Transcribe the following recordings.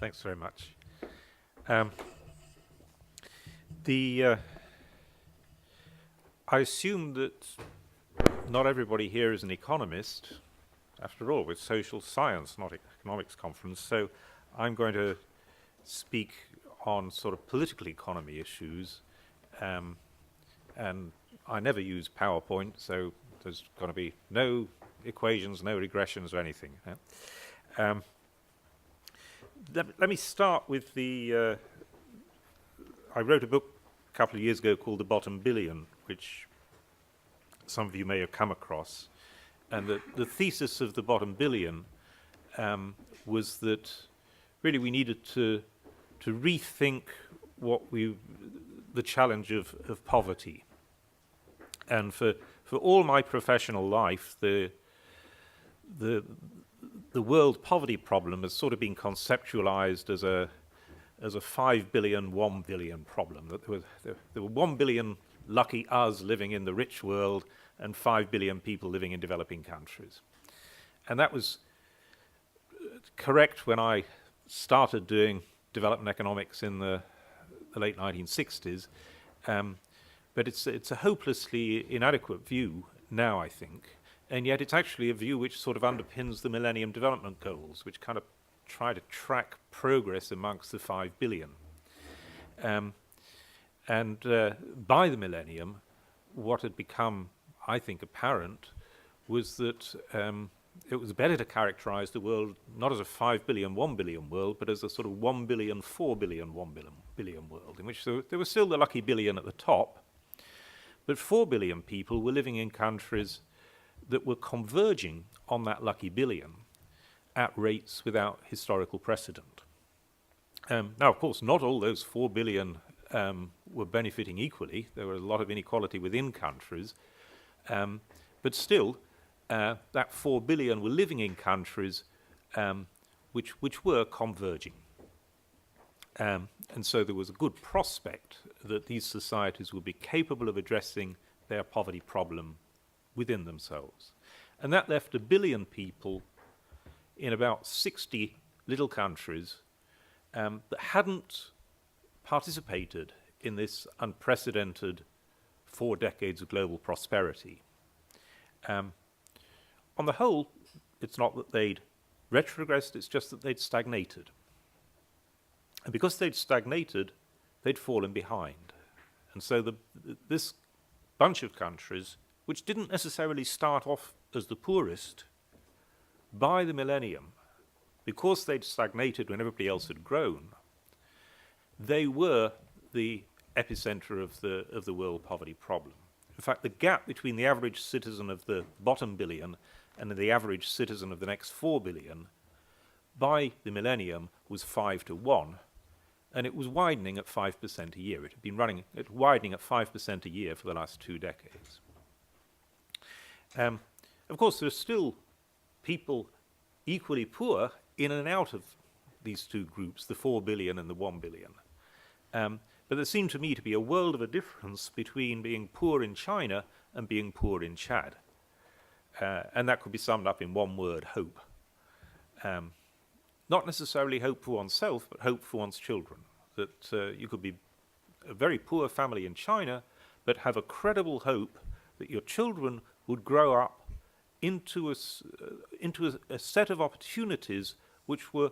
Thanks very much. I assume that not everybody here is an economist. After all, it's social science, not economics conference, so I'm going to speak on sort of political economy issues, and I never use PowerPoint, so there's going to be no equations, no regressions or anything. Let me start with the... I wrote a book a couple of years ago called The Bottom Billion, which some of you may have come across. And the thesis of The Bottom Billion was that really we needed to rethink the challenge of poverty. And for all my professional life, the world poverty problem has sort of been conceptualized as a 5 billion, 1 billion problem. That there were 1 billion lucky us living in the rich world and 5 billion people living in developing countries. And that was correct when I started doing development economics in the late 1960s. But it's a hopelessly inadequate view now, I think. And yet it's actually a view which sort of underpins the Millennium Development Goals, which kind of try to track progress amongst the 5 billion. By the millennium, what had become, I think, apparent was that it was better to characterize the world not as a 5 billion, 1 billion world, but as a sort of 1 billion, 4 billion, 1 billion world, in which there was still the lucky billion at the top, but 4 billion people were living in countries that were converging on that lucky billion at rates without historical precedent. Now, of course, not all those 4 billion were benefiting equally. There was a lot of inequality within countries. But still, that 4 billion were living in countries which were converging. And so there was a good prospect that these societies would be capable of addressing their poverty problem within themselves. And that left 1 billion people in about 60 little countries that hadn't participated in this unprecedented 4 decades of global prosperity. On the whole, it's not that they'd retrogressed, it's just that they'd stagnated. And because they'd stagnated, they'd fallen behind. And so this bunch of countries, which didn't necessarily start off as the poorest, by the millennium, because they'd stagnated when everybody else had grown, they were the epicenter of the world poverty problem. In fact, the gap between the average citizen of the bottom billion and the average citizen of the next 4 billion by the millennium was 5 to 1, and it was widening at 5% a year. It had been widening at 5% a year for the last 2 decades. Of course, there are still people equally poor in and out of these two groups, the 4 billion and the 1 billion. But there seemed to me to be a world of a difference between being poor in China and being poor in Chad. And that could be summed up in one word: hope. Not necessarily hope for oneself, but hope for one's children. That you could be a very poor family in China, but have a credible hope that your children would grow up into a set of opportunities which were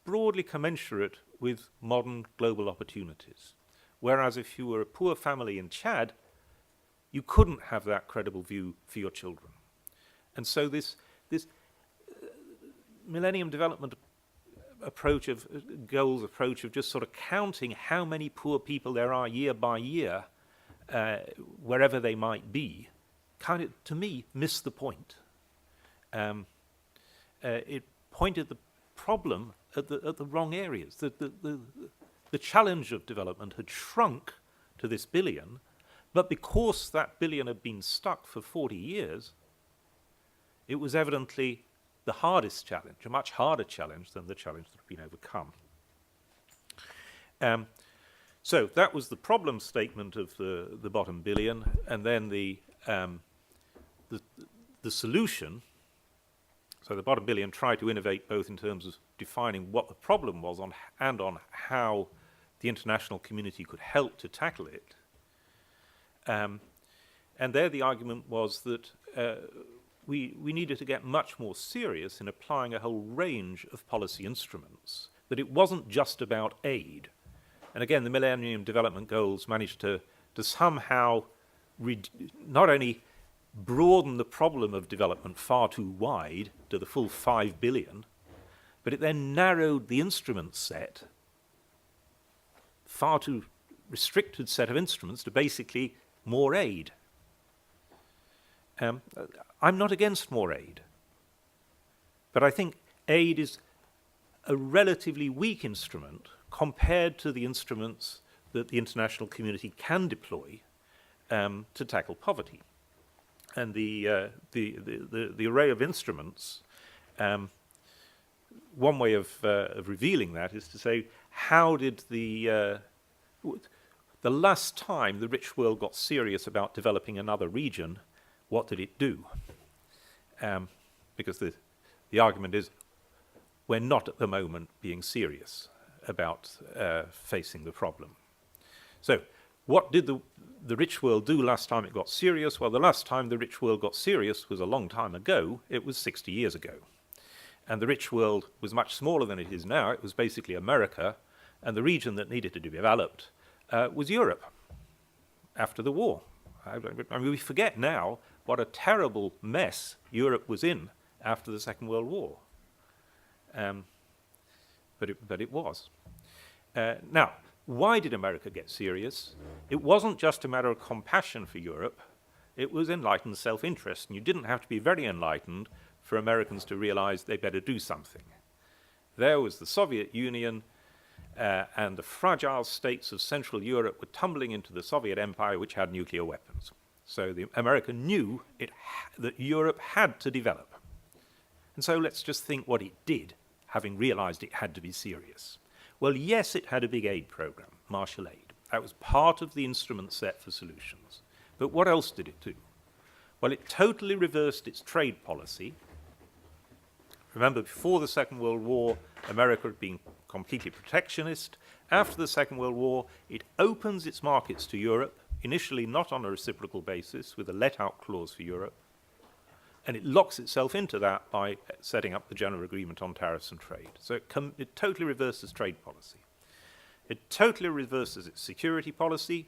broadly commensurate with modern global opportunities. Whereas if you were a poor family in Chad, you couldn't have that credible view for your children. And so this Millennium Development approach of goals approach of just sort of counting how many poor people there are year by year, wherever they might be, kind of, to me, missed the point. It pointed the problem at the wrong areas. The challenge of development had shrunk to this billion, but because that billion had been stuck for 40 years, it was evidently the hardest challenge, a much harder challenge than the challenge that had been overcome. So that was the problem statement of the bottom billion, and then the solution So the bottom billion tried to innovate both in terms of defining what the problem was and on how the international community could help to tackle it. And there the argument was that we needed to get much more serious in applying a whole range of policy instruments, that it wasn't just about aid. And again, the Millennium Development Goals managed to somehow not only broaden the problem of development far too wide to the full 5 billion, but it then narrowed the instrument set, far too restricted set of instruments, to basically more aid. I'm not against more aid, but I think aid is a relatively weak instrument compared to the instruments that the international community can deploy to tackle poverty. And the array of instruments, one way of revealing that is to say, how did the last time the rich world got serious about developing another region, what did it do? Because the argument is, we're not at the moment being serious about facing the problem. So what did the rich world do last time it got serious? Well, the last time the rich world got serious was a long time ago. It was 60 years ago. And the rich world was much smaller than it is now. It was basically America, and the region that needed to be developed was Europe after the war. I mean, we forget now what a terrible mess Europe was in after the Second World War. But it was. Now, why did America get serious? It wasn't just a matter of compassion for Europe. It was enlightened self-interest, and you didn't have to be very enlightened for Americans to realize they better do something. There was the Soviet Union, and the fragile states of Central Europe were tumbling into the Soviet Empire, which had nuclear weapons. So America knew that Europe had to develop. And so let's just think what it did, having realized it had to be serious. Well, yes, it had a big aid program, Marshall Aid. That was part of the instrument set for solutions. But what else did it do? Well, it totally reversed its trade policy. Remember, before the Second World War, America had been completely protectionist. After the Second World War, it opens its markets to Europe, initially not on a reciprocal basis, with a let-out clause for Europe, and it locks itself into that by setting up the General Agreement on Tariffs and Trade. So it totally reverses trade policy. It totally reverses its security policy.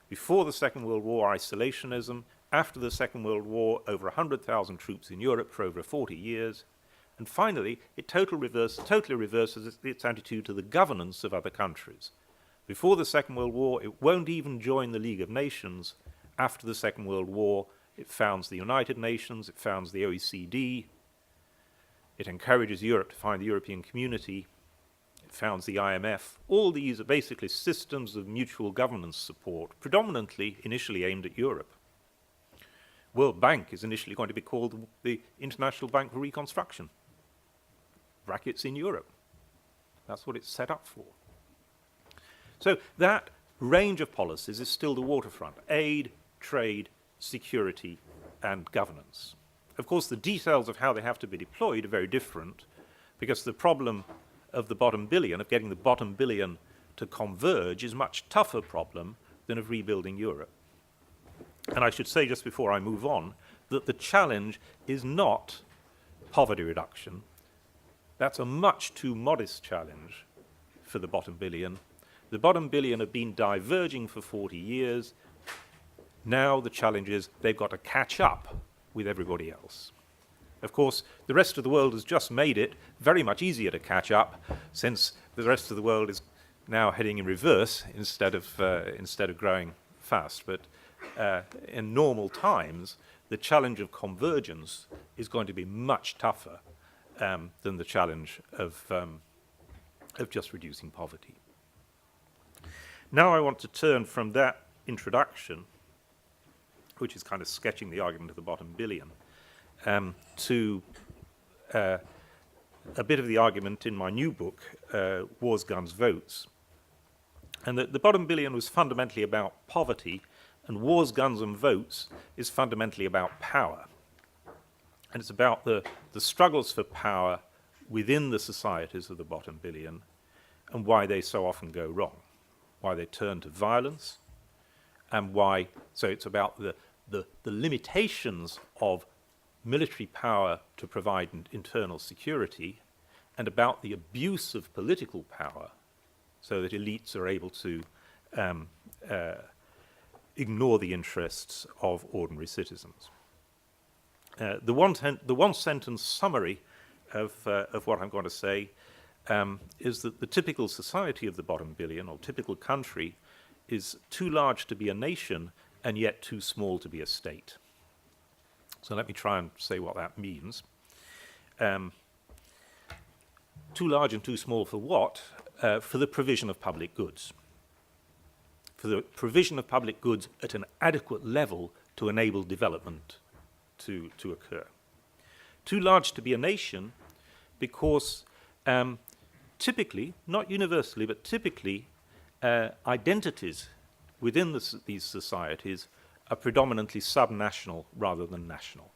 Before the Second World War, isolationism. After the Second World War, over 100,000 troops in Europe for over 40 years. And finally, it totally reverses its attitude to the governance of other countries. Before the Second World War, it won't even join the League of Nations. After the Second World War, it founds the United Nations, it founds the OECD, it encourages Europe to find the European Community, it founds the IMF. All these are basically systems of mutual governance support, predominantly initially aimed at Europe. World Bank is initially going to be called the International Bank for Reconstruction. Brackets in Europe. That's what it's set up for. So that range of policies is still the waterfront: aid, trade, security, and governance. Of course, the details of how they have to be deployed are very different, because the problem of the bottom billion, of getting the bottom billion to converge, is a much tougher problem than of rebuilding Europe. And I should say, just before I move on, that the challenge is not poverty reduction. That's a much too modest challenge for the bottom billion. The bottom billion have been diverging for 40 years. Now the challenge is they've got to catch up with everybody else. Of course, the rest of the world has just made it very much easier to catch up, since the rest of the world is now heading in reverse instead of growing fast. But in normal times, the challenge of convergence is going to be much tougher than the challenge of just reducing poverty. Now I want to turn from that introduction, which is kind of sketching the argument of the bottom billion, to a bit of the argument in my new book, Wars, Guns, Votes. And the bottom billion was fundamentally about poverty, and Wars, Guns, and Votes is fundamentally about power. And it's about the struggles for power within the societies of the bottom billion and why they so often go wrong, why they turn to violence, and why. So it's about the limitations of military power to provide internal security, and about the abuse of political power so that elites are able to ignore the interests of ordinary citizens. The one-sentence summary of what I'm going to say is that the typical society of the bottom billion, or typical country, is too large to be a nation and yet too small to be a state. So let me try and say what that means. Too large and too small for what? For the provision of public goods. For the provision of public goods at an adequate level to enable development to occur. Too large to be a nation because typically, not universally, but typically, identities within these societies are predominantly subnational rather than national.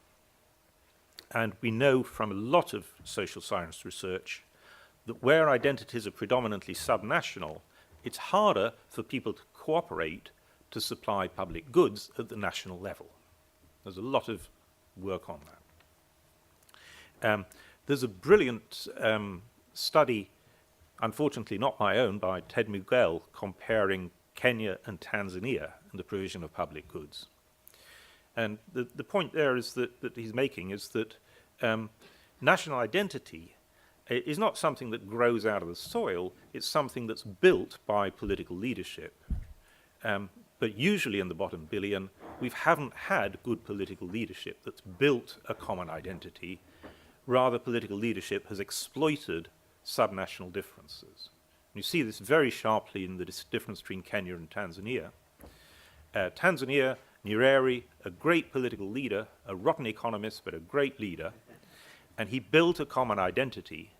And we know from a lot of social science research that where identities are predominantly subnational, it's harder for people to cooperate to supply public goods at the national level. There's a lot of work on that. There's a brilliant study, unfortunately not my own, by Ted Miguel, comparing Kenya and Tanzania in the provision of public goods. And the point there is that he's making is that national identity is not something that grows out of the soil, it's something that's built by political leadership. But usually in the bottom billion, we haven't had good political leadership that's built a common identity. Rather, political leadership has exploited subnational differences. You see this very sharply in the difference between Kenya and Tanzania. Tanzania, Nyerere, a great political leader, a rotten economist, but a great leader, and he built a common identity.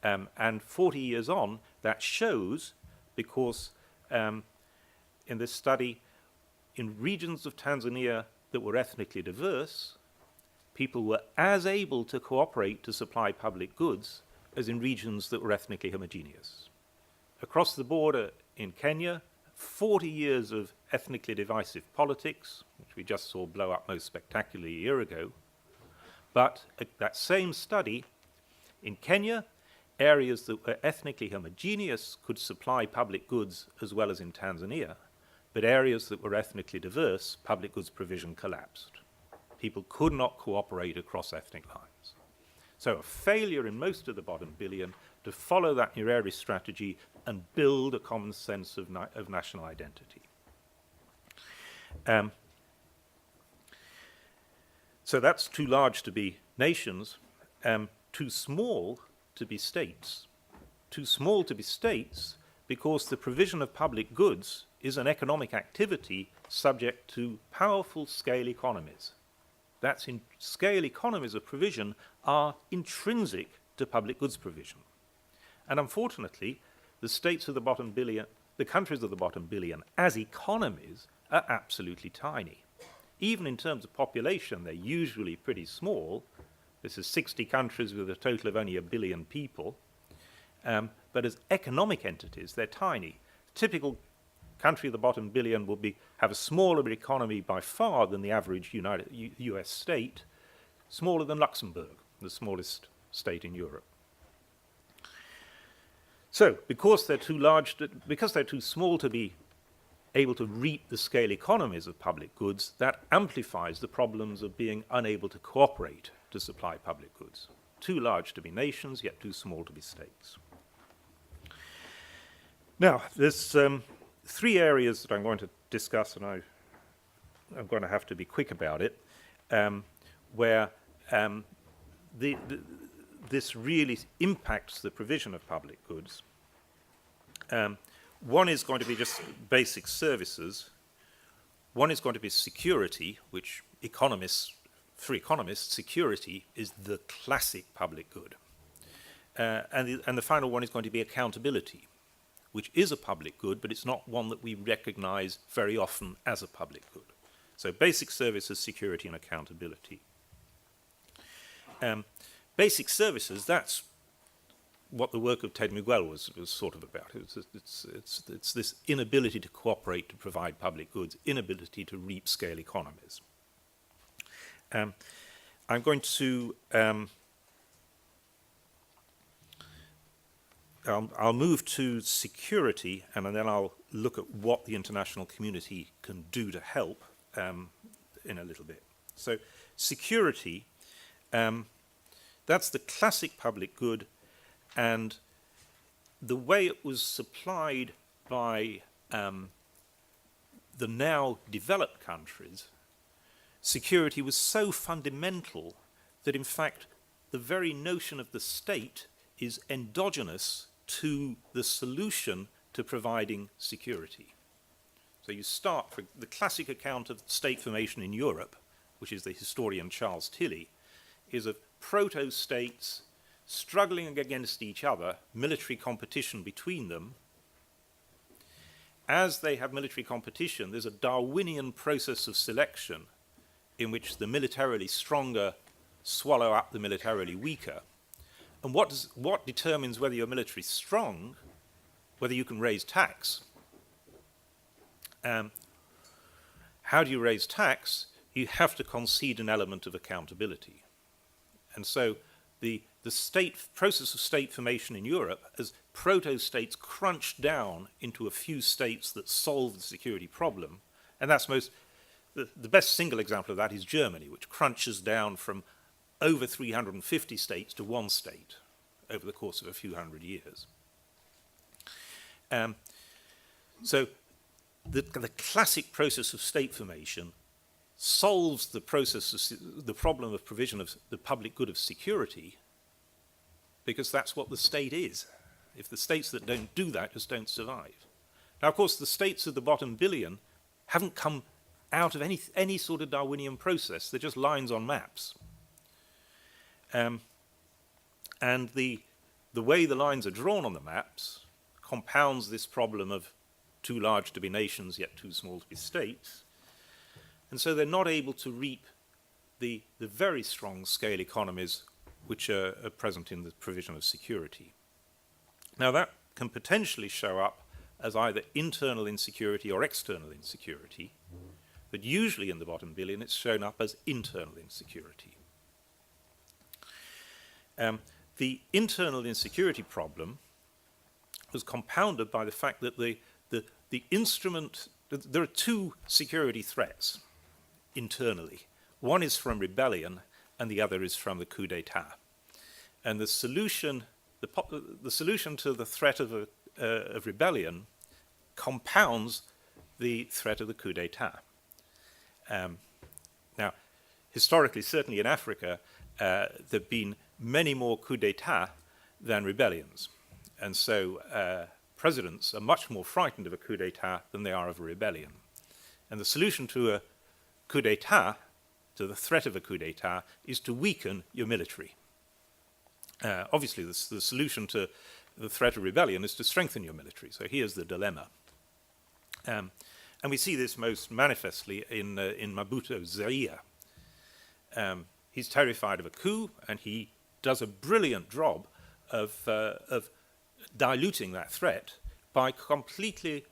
And 40 years on, that shows because in this study, in regions of Tanzania that were ethnically diverse, people were as able to cooperate to supply public goods as in regions that were ethnically homogeneous. Across the border in Kenya, 40 years of ethnically divisive politics, which we just saw blow up most spectacularly a year ago. But that same study, in Kenya, areas that were ethnically homogeneous could supply public goods as well as in Tanzania, but areas that were ethnically diverse, public goods provision collapsed. People could not cooperate across ethnic lines. So a failure in most of the bottom billion to follow that Nyerere strategy and build a common sense of national identity. So that's too large to be nations, too small to be states. Too small to be states because the provision of public goods is an economic activity subject to powerful scale economies. That's in scale economies of provision are intrinsic to public goods provision. And unfortunately, the states of the bottom billion, the countries of the bottom billion as economies are absolutely tiny. Even in terms of population, they're usually pretty small. This is 60 countries with a total of only 1 billion people. But as economic entities, they're tiny. Typical country of the bottom billion will have a smaller economy by far than the average US state, smaller than Luxembourg, the smallest state in Europe. So, because they're too large, because they're too small to be able to reap the scale economies of public goods, that amplifies the problems of being unable to cooperate to supply public goods. Too large to be nations, yet too small to be states. Now, there's 3 areas that I'm going to discuss, and I'm going to have to be quick about it, where this really impacts the provision of public goods. One is going to be just basic services. One is going to be security, which for economists, security is the classic public good. And the final one is going to be accountability, which is a public good, but it's not one that we recognize very often as a public good. So basic services, security, and accountability. Basic services, that's what the work of Ted Miguel was sort of about. It's this inability to cooperate to provide public goods, inability to reap scale economies. I'm going to I'll move to security, and then I'll look at what the international community can do to help in a little bit. So security, that's the classic public good, and the way it was supplied by the now developed countries, security was so fundamental that in fact the very notion of the state is endogenous to the solution to providing security. So you start, for the classic account of state formation in Europe, which is the historian Charles Tilly, is of proto-states struggling against each other, military competition between them. As they have military competition, there's a Darwinian process of selection in which the militarily stronger swallow up the militarily weaker. And what determines whether you're militarily strong, whether you can raise tax? How do you raise tax? You have to concede an element of accountability. And so the process of state formation in Europe, as proto-states crunched down into a few states that solve the security problem, and that's the best single example of that is Germany, which crunches down from over 350 states to one state over the course of a few hundred years. So the classic process of state formation solves the problem of provision of the public good of security, because that's what the state is. If the states that don't do that just don't survive. Now, of course, the states of the bottom billion haven't come out of any sort of Darwinian process. They're just lines on maps. And the way the lines are drawn on the maps compounds this problem of too large to be nations, yet too small to be states. And so they're not able to reap the very strong scale economies which are present in the provision of security. Now that can potentially show up as either internal insecurity or external insecurity, but usually in the bottom billion it's shown up as internal insecurity. The internal insecurity problem was compounded by the fact that the instrument, there are two security threats internally. One is from rebellion and the other is from the coup d'etat. And the solution to the threat of rebellion compounds the threat of the coup d'etat. Now, historically, certainly in Africa, there have been many more coups d'etat than rebellions. And so presidents are much more frightened of a coup d'etat than they are of a rebellion. And the solution to a coup d'etat, to the threat of a coup d'etat, is to weaken your military. Obviously, the solution to the threat of rebellion is to strengthen your military. So here's the dilemma. And we see this most manifestly in Mobutu's Zaire. He's terrified of a coup, and he does a brilliant job of diluting that threat by completely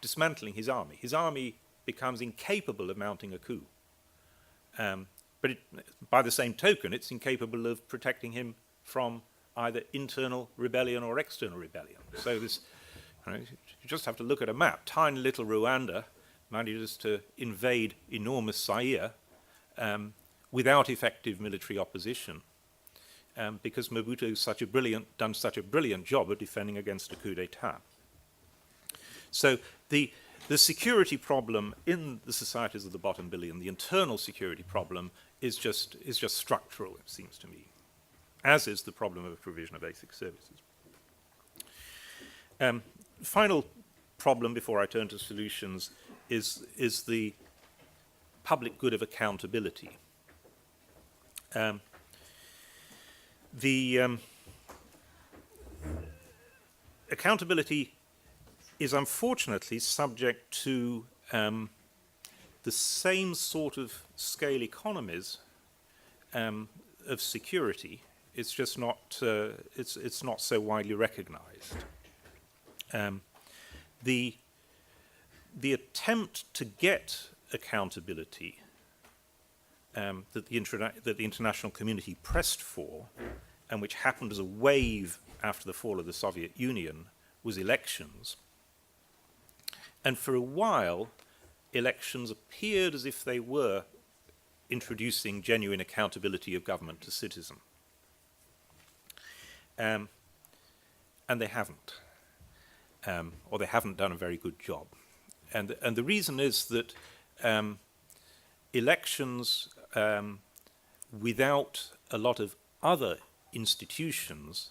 dismantling his army. His army becomes incapable of mounting a coup. But by the same token, it's incapable of protecting him from either internal rebellion or external rebellion. So this, you just have to look at a map. Tiny little Rwanda manages to invade enormous Zaire without effective military opposition, because Mobutu has done such a brilliant job of defending against a coup d'etat. So the security problem in the societies of the bottom billion, the internal security problem, is just structural, it seems to me, as is the problem of the provision of basic services. Final problem before I turn to solutions is the public good of accountability. Accountability is unfortunately subject to the same sort of scale economies of security. It's just not. It's not so widely recognised. The attempt to get accountability that the international community pressed for, and which happened as a wave after the fall of the Soviet Union, was elections. And for a while, elections appeared as if they were introducing genuine accountability of government to citizen. And they haven't. Or they haven't done a very good job. And the reason is that elections without a lot of other institutions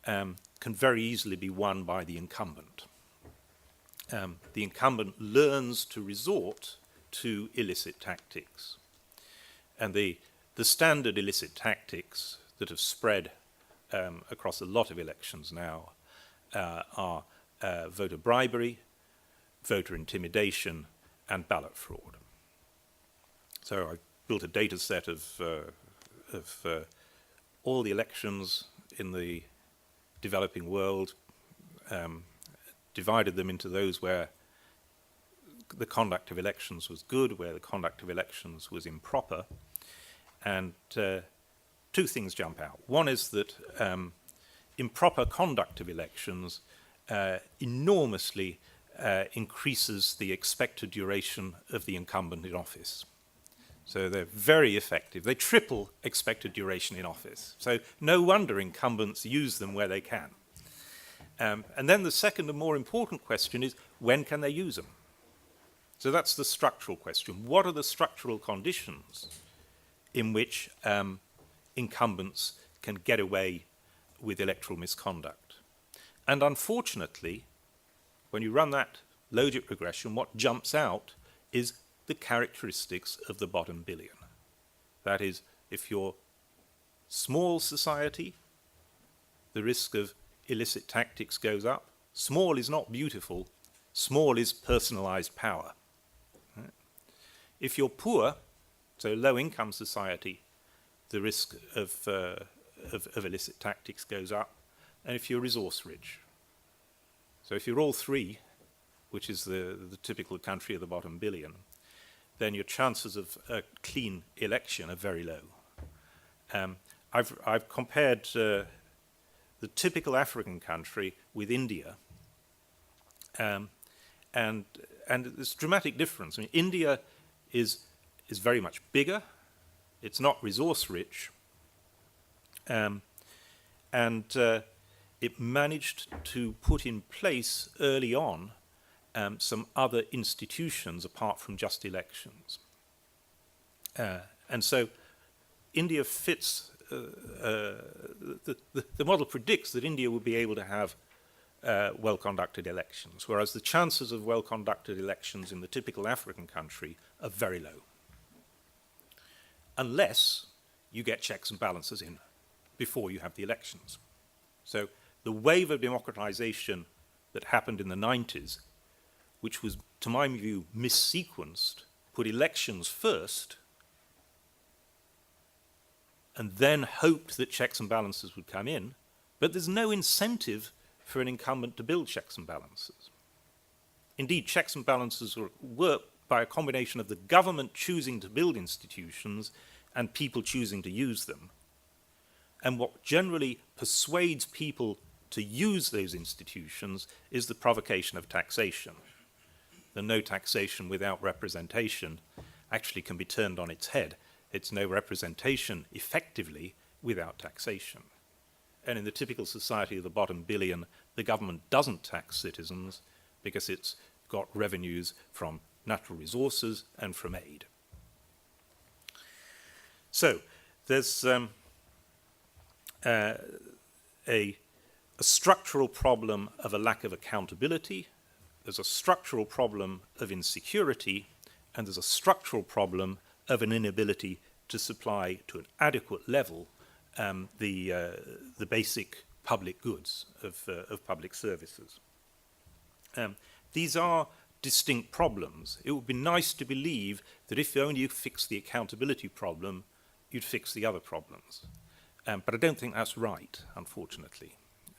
can very easily be won by the incumbent. The incumbent learns to resort to illicit tactics. And the standard illicit tactics that have spread across a lot of elections now are voter bribery, voter intimidation, and ballot fraud. So I've built a data set of all the elections in the developing world, divided them into those where the conduct of elections was good, where the conduct of elections was improper. And two things jump out. One is that improper conduct of elections enormously increases the expected duration of the incumbent in office. So they're very effective. They triple expected duration in office. So no wonder incumbents use them where they can. And then the second and more important question is, when can they use them? So that's the structural question. What are the structural conditions in which incumbents can get away with electoral misconduct? And unfortunately, when you run that logic regression, what jumps out is the characteristics of the bottom billion. That is, if you're small society, the risk of illicit tactics goes up. Small is not beautiful. Small is personalized power. Right? If you're poor, so low-income society, the risk of illicit tactics goes up. And if you're resource-rich, so if you're all three, which is the typical country of the bottom billion, then your chances of a clean election are very low. I've compared the typical African country with India, and there's a dramatic difference. I mean, India is very much bigger. It's not resource-rich, and it managed to put in place early on some other institutions apart from just elections. And so India fits, the model predicts that India will be able to have well-conducted elections, whereas the chances of well-conducted elections in the typical African country are very low, unless you get checks and balances in before you have the elections. So the wave of democratization that happened in the 90s, which was, to my view, missequenced, put elections first, and then hoped that checks and balances would come in, but there's no incentive for an incumbent to build checks and balances. Indeed, checks and balances work by a combination of the government choosing to build institutions and people choosing to use them. And what generally persuades people to use those institutions is the provocation of taxation. The no taxation without representation actually can be turned on its head. It's no representation effectively without taxation. And in the typical society of the bottom billion, the government doesn't tax citizens because it's got revenues from natural resources and from aid. So there's a structural problem of a lack of accountability, there's a structural problem of insecurity, and there's a structural problem of an inability to supply to an adequate level the basic public goods of public services. These are distinct problems. It would be nice to believe that if only you fix the accountability problem, you'd fix the other problems. But I don't think that's right, unfortunately.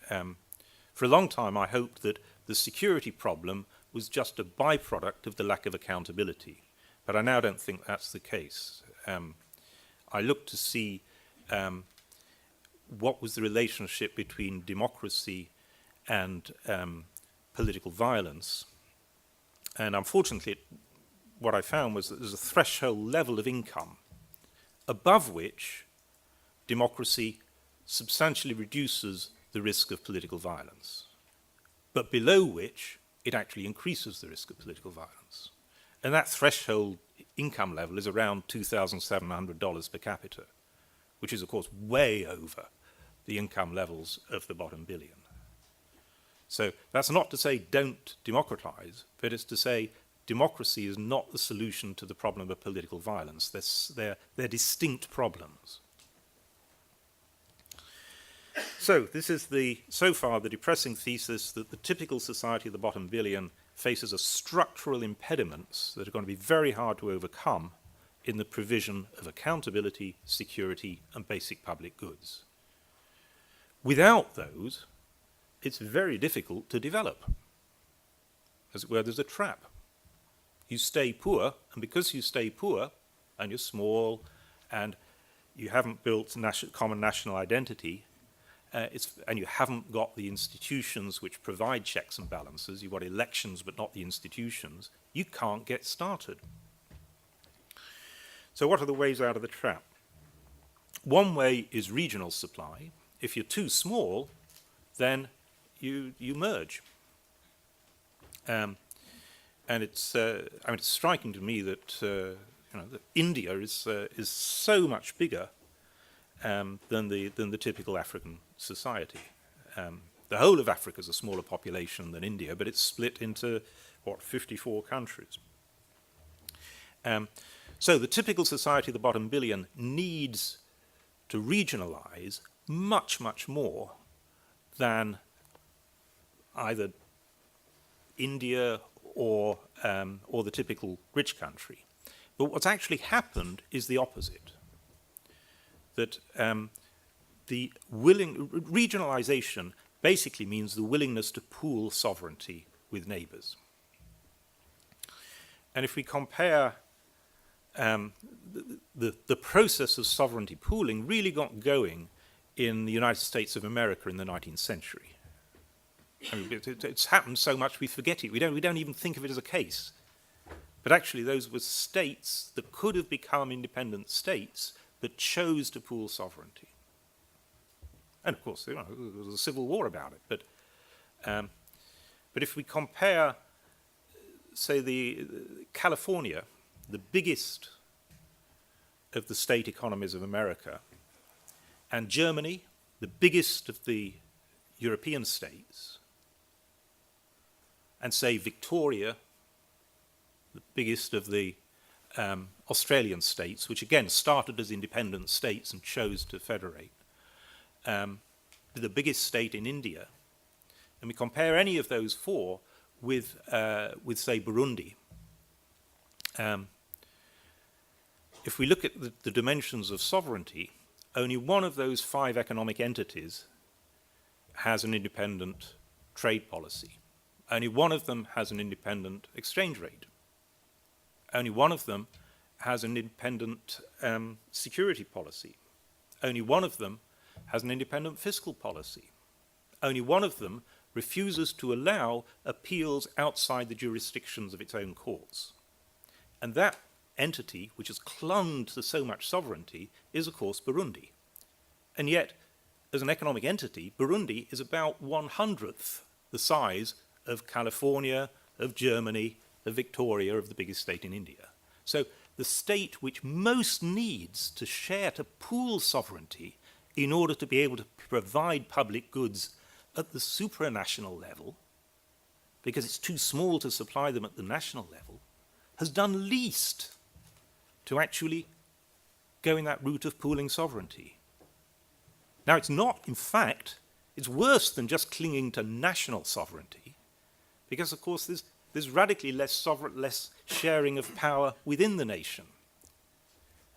For a long time, I hoped that the security problem was just a byproduct of the lack of accountability. But I now don't think that's the case. I looked to see what was the relationship between democracy and political violence. And unfortunately, what I found was that there's a threshold level of income above which democracy substantially reduces the risk of political violence, but below which it actually increases the risk of political violence. And that threshold income level is around $2,700 per capita, which is, of course, way over the income levels of the bottom billion. So that's not to say don't democratize, but it's to say democracy is not the solution to the problem of political violence. They're distinct problems. So this is so far the depressing thesis that the typical society of the bottom billion faces a structural impediments that are going to be very hard to overcome in the provision of accountability, security, and basic public goods. Without those, it's very difficult to develop. As it were, there's a trap. You stay poor, and because you stay poor, and you're small, and you haven't built common national identity, and you haven't got the institutions which provide checks and balances, you've got elections but not the institutions, you can't get started. So what are the ways out of the trap? One way is regional supply. If you're too small, then you merge. And it's striking to me that that India is so much bigger than the typical African society. The whole of Africa is a smaller population than India, but it's split into 54 countries. So the typical society of the bottom billion needs to regionalize much, much more than either India or the typical rich country. But what's actually happened is the opposite. That regionalization basically means the willingness to pool sovereignty with neighbors. And if we compare the process of sovereignty pooling really got going in the United States of America in the 19th century. I mean, it's happened so much we forget it. We don't even think of it as a case. But actually those were states that could have become independent states that chose to pool sovereignty. And of course, there was a civil war about it. But if we compare, say, California, the biggest of the state economies of America, and Germany, the biggest of the European states, and say Victoria, the biggest of the Australian states, which again started as independent states and chose to federate, the biggest state in India, and we compare any of those four with say, Burundi. If we look at the dimensions of sovereignty, only one of those five economic entities has an independent trade policy. Only one of them has an independent exchange rate. Only one of them has an independent security policy. Only one of them has an independent fiscal policy. Only one of them refuses to allow appeals outside the jurisdictions of its own courts. And that entity, which has clung to so much sovereignty, is, of course, Burundi. And yet, as an economic entity, Burundi is about 1/100th the size of California, of Germany, of Victoria, of the biggest state in India. So the state which most needs to share, to pool sovereignty in order to be able to provide public goods at the supranational level, because it's too small to supply them at the national level, has done least to actually go in that route of pooling sovereignty. Now, it's not, in fact, it's worse than just clinging to national sovereignty, because, of course, there's radically less sharing of power within the nation.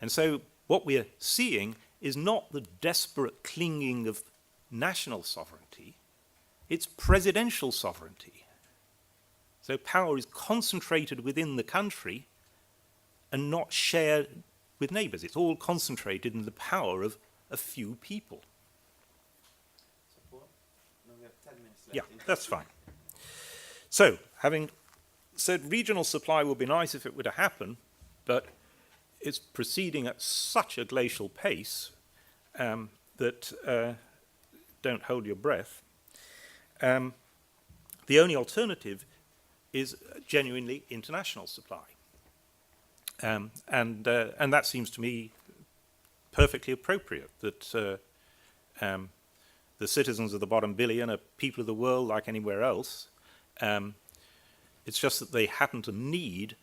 And so what we're seeing is not the desperate clinging of national sovereignty, it's presidential sovereignty. So power is concentrated within the country and not shared with neighbours. It's all concentrated in the power of a few people. We have 10 minutes left. Yeah, that's fine. So, having said regional supply would be nice if it were to happen, but it's proceeding at such a glacial pace that don't hold your breath. The only alternative is genuinely international supply. And that seems to me perfectly appropriate, that the citizens of the bottom billion are people of the world like anywhere else. It's just that they happen to need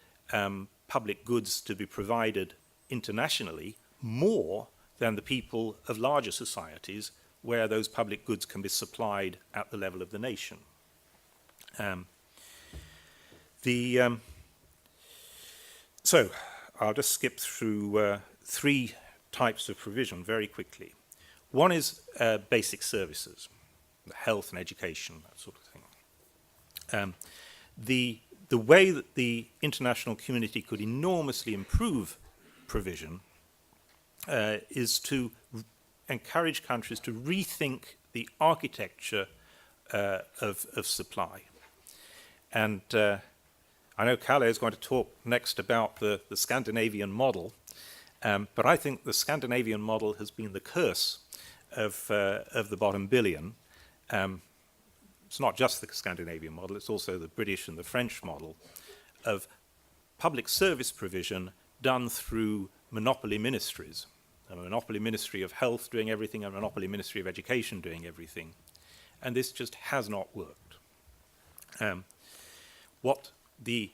public goods to be provided internationally more than the people of larger societies where those public goods can be supplied at the level of the nation. So I'll just skip through three types of provision very quickly. One is basic services, health and education, that sort of thing. The way that the international community could enormously improve provision is to encourage countries to rethink the architecture of supply. And I know Kalle is going to talk next about the Scandinavian model, but I think the Scandinavian model has been the curse of the bottom billion. It's not just the Scandinavian model, it's also the British and the French model of public service provision done through monopoly ministries. A monopoly ministry of health doing everything, a monopoly ministry of education doing everything. And this just has not worked. What the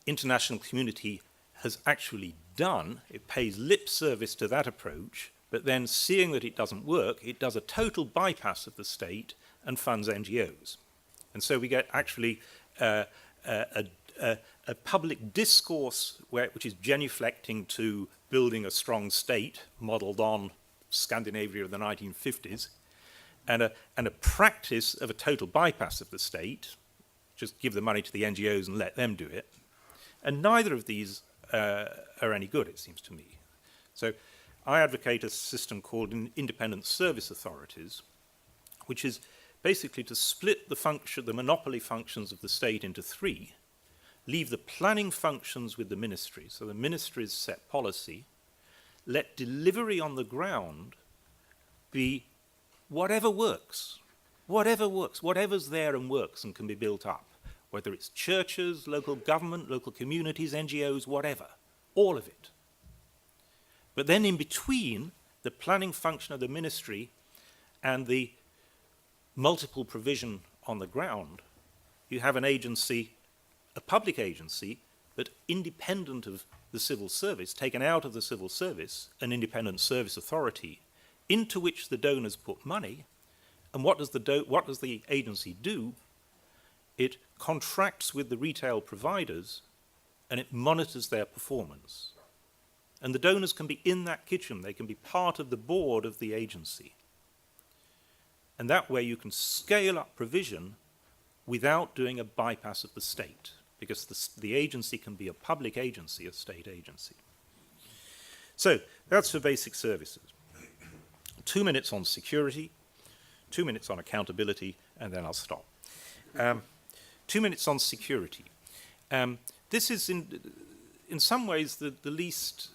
international community has actually done, it pays lip service to that approach, but then seeing that it doesn't work, it does a total bypass of the state and funds NGOs. And so we get actually a public discourse which is genuflecting to building a strong state modelled on Scandinavia of the 1950s, and a practice of a total bypass of the state, just give the money to the NGOs and let them do it. And neither of these are any good, it seems to me. So I advocate a system called independent service authorities, which is basically to split the monopoly functions of the state into three, leave the planning functions with the ministries, so the ministries set policy, let delivery on the ground be whatever works, whatever's there and works and can be built up, whether it's churches, local government, local communities, NGOs, whatever, all of it. But then in between the planning function of the ministry and the multiple provision on the ground, you have an agency, a public agency, but independent of the civil service, taken out of the civil service, an independent service authority, into which the donors put money. And what does the agency do? It contracts with the retail providers and it monitors their performance. And the donors can be in that kitchen, they can be part of the board of the agency. And that way you can scale up provision without doing a bypass of the state, because the agency can be a public agency, a state agency. So that's for basic services. 2 minutes on security, 2 minutes on accountability, and then I'll stop. 2 minutes on security. This is in some ways the least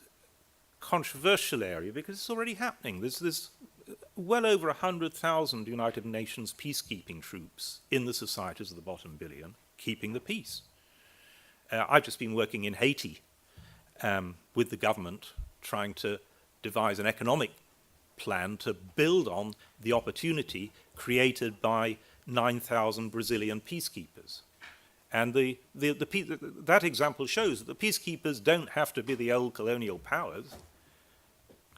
controversial area because it's already happening. There's well over 100,000 United Nations peacekeeping troops in the societies of the bottom billion keeping the peace. I've just been working in Haiti with the government trying to devise an economic plan to build on the opportunity created by 9,000 Brazilian peacekeepers. And that example shows that the peacekeepers don't have to be the old colonial powers.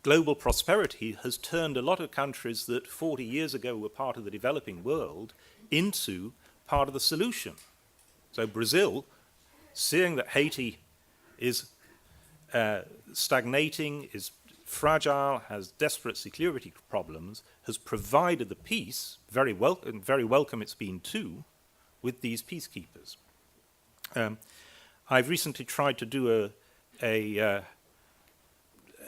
Global prosperity has turned a lot of countries that 40 years ago were part of the developing world into part of the solution. So Brazil, seeing that Haiti is stagnating, is fragile, has desperate security problems, has provided the peace, very welcome it's been too, with these peacekeepers. I've recently tried to do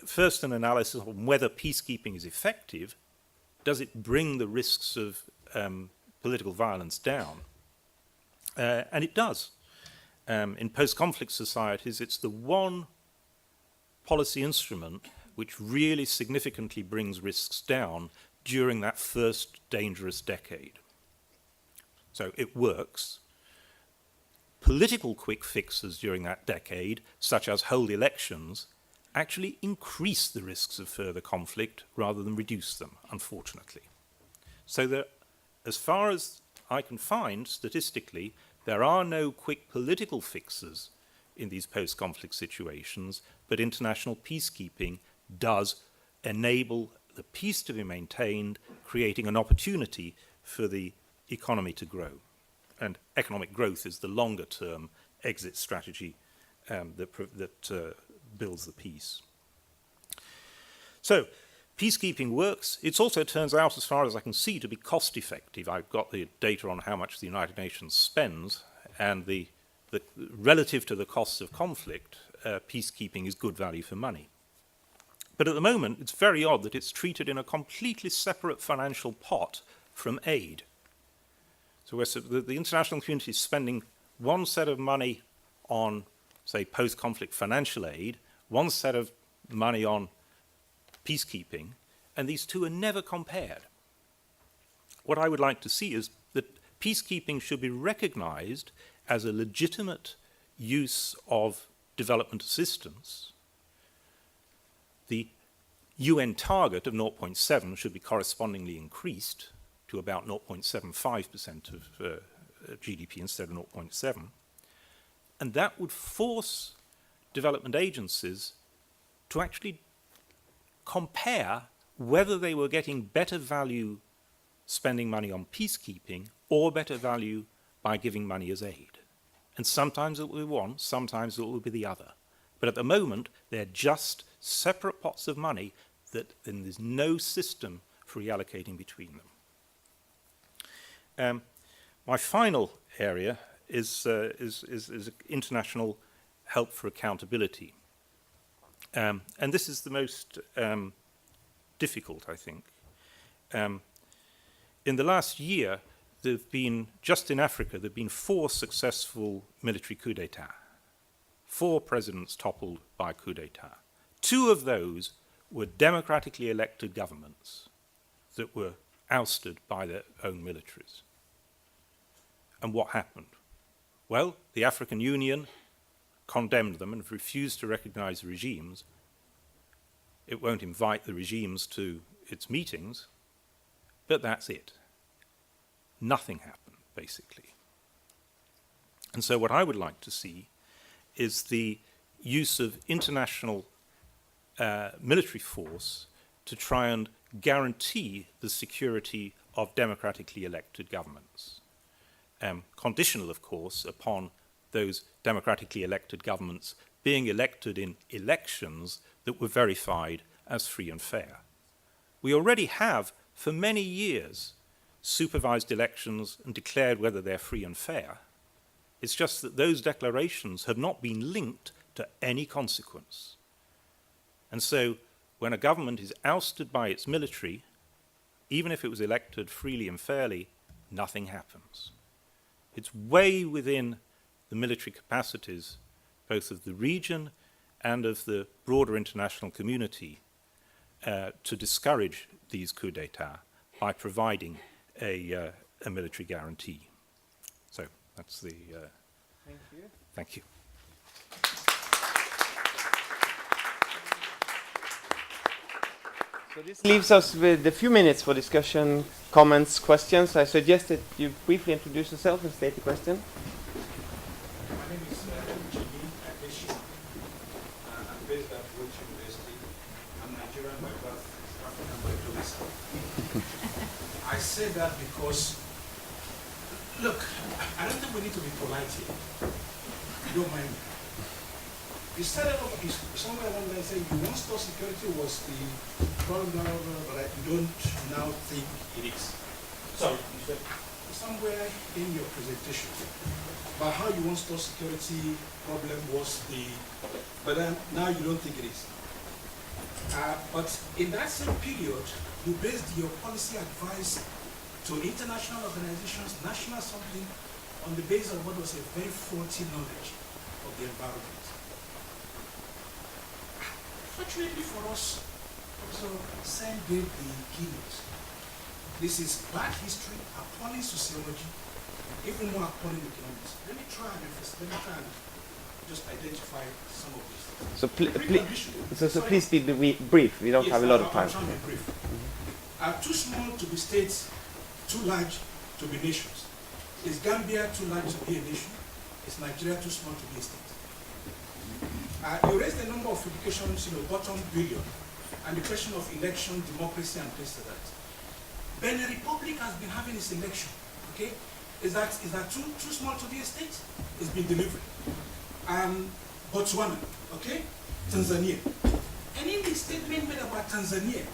first an analysis on whether peacekeeping is effective. Does it bring the risks of political violence down? And it does. In post-conflict societies, it's the one policy instrument which really significantly brings risks down during that first dangerous decade. So it works. Political quick fixes during that decade, such as hold elections, actually increase the risks of further conflict rather than reduce them, unfortunately. So that, as far as I can find statistically, there are no quick political fixes in these post-conflict situations, but international peacekeeping does enable the peace to be maintained, creating an opportunity for the economy to grow. And economic growth is the longer-term exit strategy that builds the peace. So, peacekeeping works. It also turns out, as far as I can see, to be cost-effective. I've got the data on how much the United Nations spends, and the relative to the costs of conflict, peacekeeping is good value for money. But at the moment, it's very odd that it's treated in a completely separate financial pot from aid. So the international community is spending one set of money on, say, post-conflict financial aid, one set of money on peacekeeping, and these two are never compared. What I would like to see is that peacekeeping should be recognized as a legitimate use of development assistance. The UN target of 0.7 should be correspondingly increased to about 0.75% of GDP instead of 0.7. And that would force development agencies to actually compare whether they were getting better value spending money on peacekeeping or better value by giving money as aid. And sometimes it will be one, sometimes it will be the other. But at the moment, they're just separate pots of money and there's no system for reallocating between them. My final area is international help for accountability. And this is the most difficult, I think. In the last year, just in Africa, there have been 4 successful military coups d'etat. 4 presidents toppled by coup d'etat. 2 of those were democratically elected governments that were ousted by their own militaries. And what happened? Well, the African Union condemned them and refused to recognize the regimes. It won't invite the regimes to its meetings, but that's it. Nothing happened, basically. And so what I would like to see is the use of international military force to try and guarantee the security of democratically elected governments. Conditional, of course, upon those democratically elected governments being elected in elections that were verified as free and fair. We already have, for many years, supervised elections and declared whether they're free and fair. It's just that those declarations have not been linked to any consequence. And so, when a government is ousted by its military, even if it was elected freely and fairly, nothing happens. It's way within the military capacities, both of the region and of the broader international community, to discourage these coups d'etat by providing a military guarantee. So that's the... Thank you. Thank you. So this leaves us with a few minutes for discussion, comments, questions. I suggest that you briefly introduce yourself and state the question. My name is Jimmy Adeshi. I'm based at Woolwich University. I'm Nigerian by birth, African by tourism. I say that because, look, I don't think we need to be polite here. You don't mind me. You started off somewhere along the line saying one-store security was the problem, but you don't now think it is. Sorry, you said somewhere in your presentation about how you one-store security problem was the, but then now you don't think it is. But in that same period, you based your policy advice to international organizations, national something, on the basis of what was a very faulty knowledge of the environment. Fortunately for us, Professor Sen gave the keynote. This is bad history, appalling sociology, even more appalling economics. Let me try and just identify some of these. So, please be brief. We don't have a lot of time. I'll try to be brief. Too small to be states, too large to be nations. Is Gambia too large to be a nation? Is Nigeria too small to be a state? You raised the number of publications, bottom billion, and the question of election, democracy, and things like that. Benin Republic has been having its election, okay? Is that too small to be a state? It's been delivered. Botswana, okay? Tanzania. And in the statement made about Tanzania,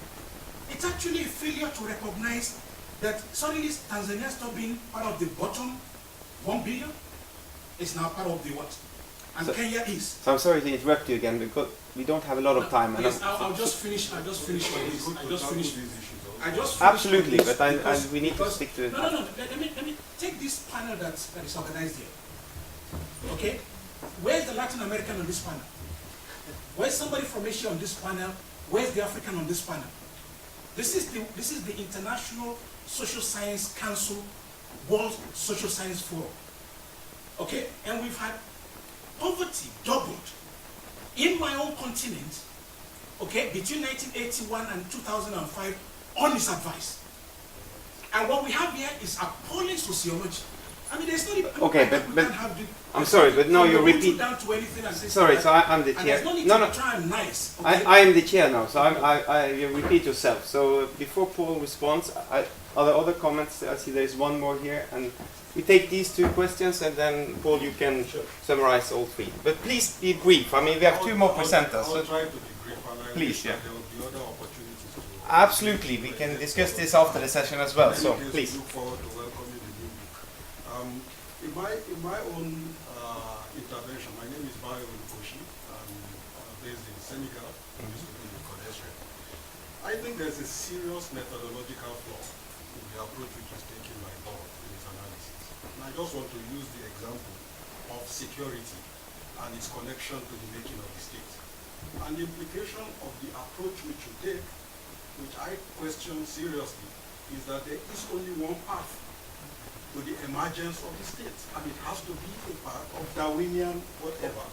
it's actually a failure to recognize that suddenly Tanzania stopped being part of the bottom 1 billion. It's now part of the what? And so, Kenya is. So I'm sorry to interrupt you again because we don't have a lot of time. Yes, I'll just finish. I'll just finish with this. I just finish these issues. Absolutely, but we need to stick to it. No. Let me take this panel that is organized here. Okay, where's the Latin American on this panel? Where's somebody from Asia on this panel? Where's the African on this panel? This is the International Social Science Council World Social Science Forum. Okay, and we've had poverty doubled in my own continent, okay, between 1981 and 2005 on this advice. And what we have here is appalling sociology. I mean, there's not even... Okay, but I'm sorry, but no, you repeat... Down to anything and sorry, so I'm the chair. And there's no need to try and nice. Okay? I am the chair now, so you repeat yourself. So before Paul responds, are there other comments? I see there's one more here, and we take these two questions, and then Paul, you can summarize all three. But please be brief. I mean, we have two more presenters. I'll try to be brief. Please, yeah. There will be other opportunities to... Absolutely, we can discuss this after the session as well. So please. Look forward to welcoming the new book. In my own intervention, my name is Bayo Nkoshi. I'm based in Senegal. I used to be in Kodesre. I think there's a serious methodological flaw in the approach which is taken by Paul in his analysis. And I just want to use the example of security and its connection to the making of the state. And the implication of the approach which you take, which I question seriously, is that there is only one path to the emergence of the state, and it has to be a part of Darwinian whatever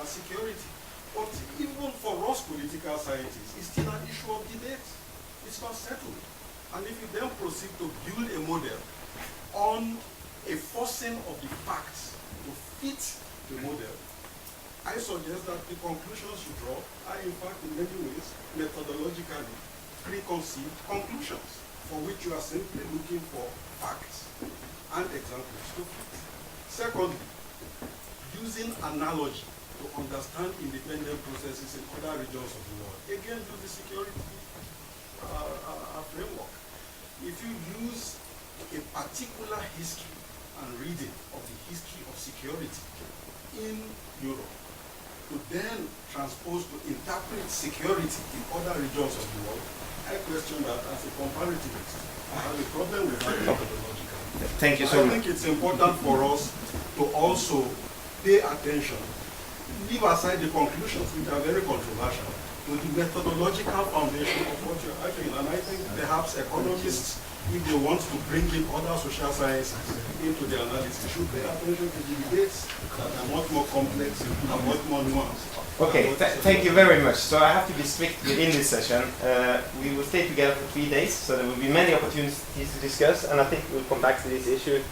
security. But even for us political scientists, it's still an issue of debate. It's not settled. And if you then proceed to build a model on a forcing of the facts to fit the model, I suggest that the conclusions you draw are in fact in many ways methodologically preconceived conclusions for which you are simply looking for facts and examples to fit. Secondly, using analogy to understand independent processes in other regions of the world. Again, to the security framework. If you use a particular history and reading of the history of security in Europe, to then transpose to interpret security in other regions of the world, I question that as a comparativist. I have a problem with that methodological. Thank you so much. I think it's important for us to also pay attention, leave aside the conclusions, which are very controversial, to the methodological foundation of what you're arguing. And I think perhaps economists, if they want to bring in other social sciences into the analysis, should pay attention to the debates that are much more complex and much more nuanced. Okay, thank you very much. So I have to be strict within this session. We will stay together for 3 days, so there will be many opportunities to discuss, and I think we'll come back to these issues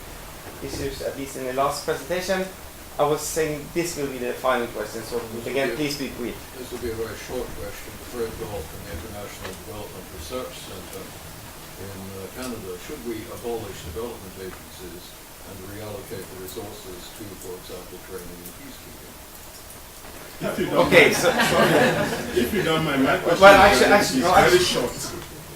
at least in the last presentation. I was saying this will be the final question, so again, please be brief. This will be a very short question. Fred Gold from the International Development Research Center in Canada. Should we abolish development agencies and reallocate the resources to, for example, training and peacekeeping? If you don't Okay, mind, so if you don't mind, my question Well, is no, very actually- short.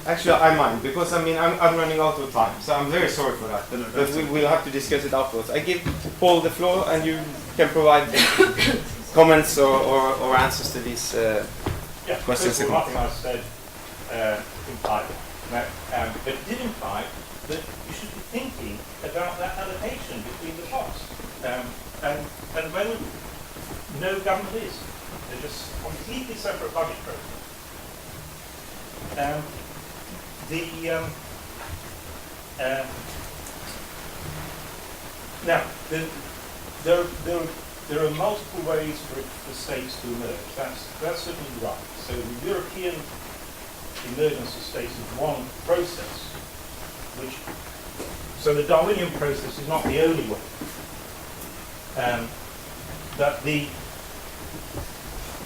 actually I mind, because I mean I'm running out of time, so I'm very sorry for that. But we will have to discuss it afterwards. I give Paul the floor, and you can provide comments or answers to these. Yeah, Questions first of all, again. nothing I said implied that. No, but it did imply that you should be thinking about that allocation between the pots. And at the moment, no government is. They're just completely separate budget process. Now, there are multiple ways for states to emerge. That's certainly right. So the European emergence of states is one process, so the Darwinian process is not the only way. But the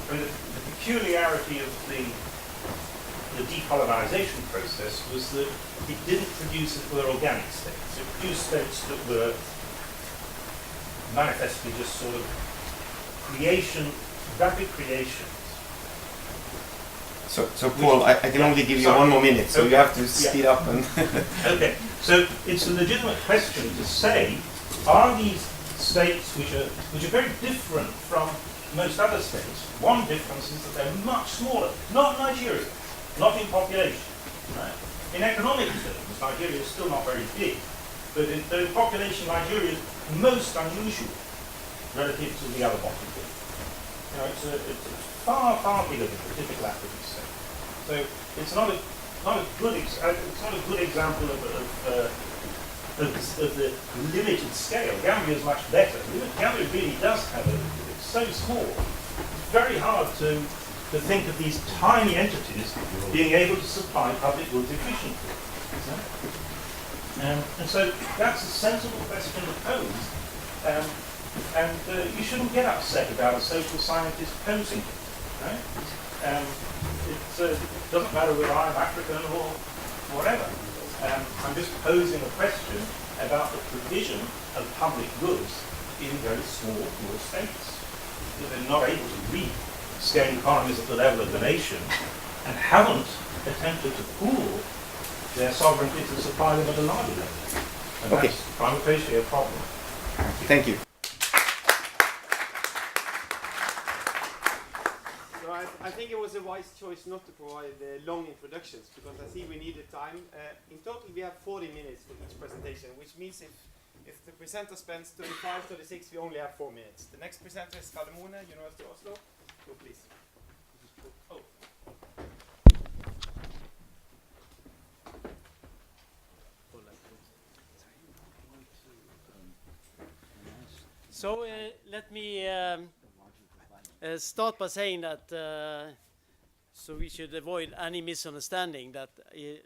peculiarity of the decolonization process was that it didn't produce it were organic states. It produced states that were manifestly just sort of rapid creations. So Paul, I can only give you 1 more minute, so you have to speed up and. Okay, so it's a legitimate question to say, are these states which are very different from most other states? One difference is that they're much smaller, not Nigeria, not in population. Right? In economic terms, Nigeria is still not very big, but in population, Nigeria is most unusual relative to the other bottom two. You know, it's far, far bigger than the typical African state. So it's not a good example of the limited scale. Gambia is much better. Gambia really does have it's so small. It's very hard to think of these tiny entities being able to supply public goods efficiently. And so that's a sensible question to pose. And you shouldn't get upset about a social scientist posing it. Right? It doesn't matter whether I'm African or whatever. I'm just posing a question about the provision of public goods in very small, poor states. That they're not able to reach scale economies at the level of the nation and haven't attempted to pool their sovereignty to supply them at a larger level. And Okay. that's prima facie a problem. Thank you. So I think it was a wise choice not to provide long introductions, because I see we needed time. In total, we have 40 minutes for each presentation, which means if the presenter spends 35, 36, we only have 4 minutes. The next presenter is Kalemone, University of Oslo. So please. Oh. So let me start by saying that so we should avoid any misunderstanding that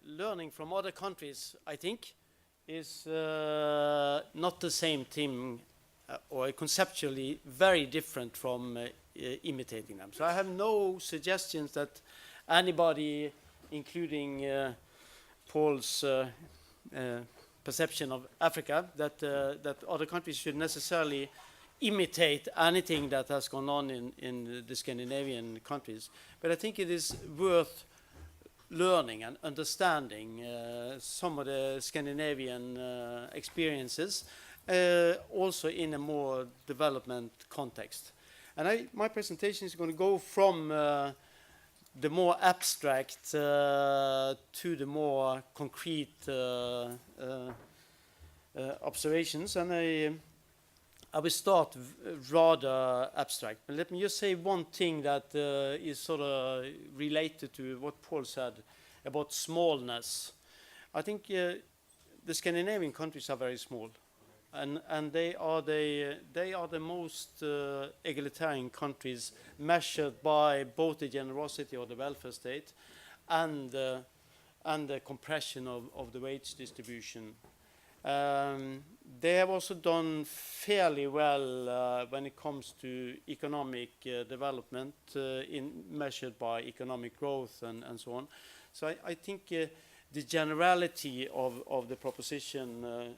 learning from other countries, I think, is not the same thing or conceptually very different from imitating them. So I have no suggestions that anybody, including Paul's perception of Africa, that other countries should necessarily imitate anything that has gone on in the Scandinavian countries. But I think it is worth learning and understanding some of the Scandinavian experiences, also in a more development context. And my presentation is going to go from the more abstract to the more concrete observations, and I will start rather abstract. But let me just say one thing that is sort of related to what Paul said about smallness. I think the Scandinavian countries are very small, and they are the most egalitarian countries measured by both the generosity of the welfare state and the compression of the wage distribution. They have also done fairly well when it comes to economic development, measured by economic growth and so on. So I think the generality of the proposition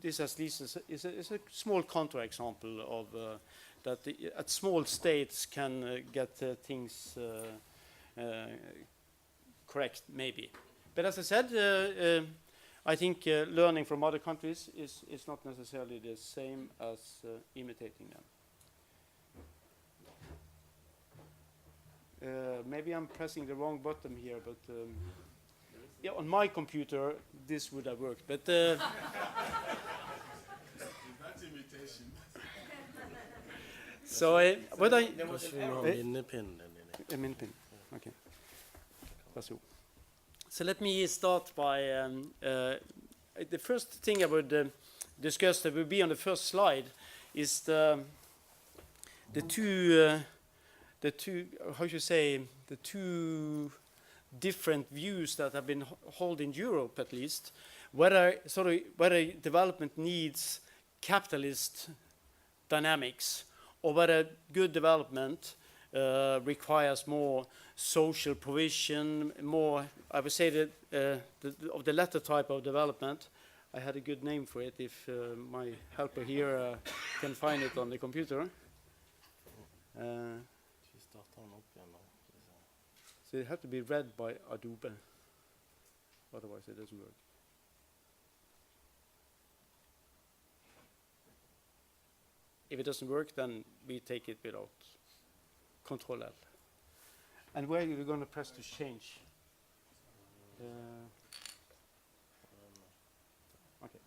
this at least is a small counterexample of that at small states can get things correct, maybe. But as I said, I think learning from other countries is not necessarily the same as imitating them. Maybe I'm pressing the wrong button here, but yeah, on my computer this would have worked. But That's imitation. so what I minpin. Okay. So let me start by the first thing I would discuss that will be on the first slide is the two how should you say, the two different views that have been held in Europe, at least, whether development needs capitalist dynamics or whether good development requires more social provision, more, I would say that of the latter type of development. I had a good name for it if my helper here can find it on the computer. So it had to be read by Adobe, otherwise it doesn't work. If it doesn't work, then we take it without Control L. And where are you going to press to change? Okay.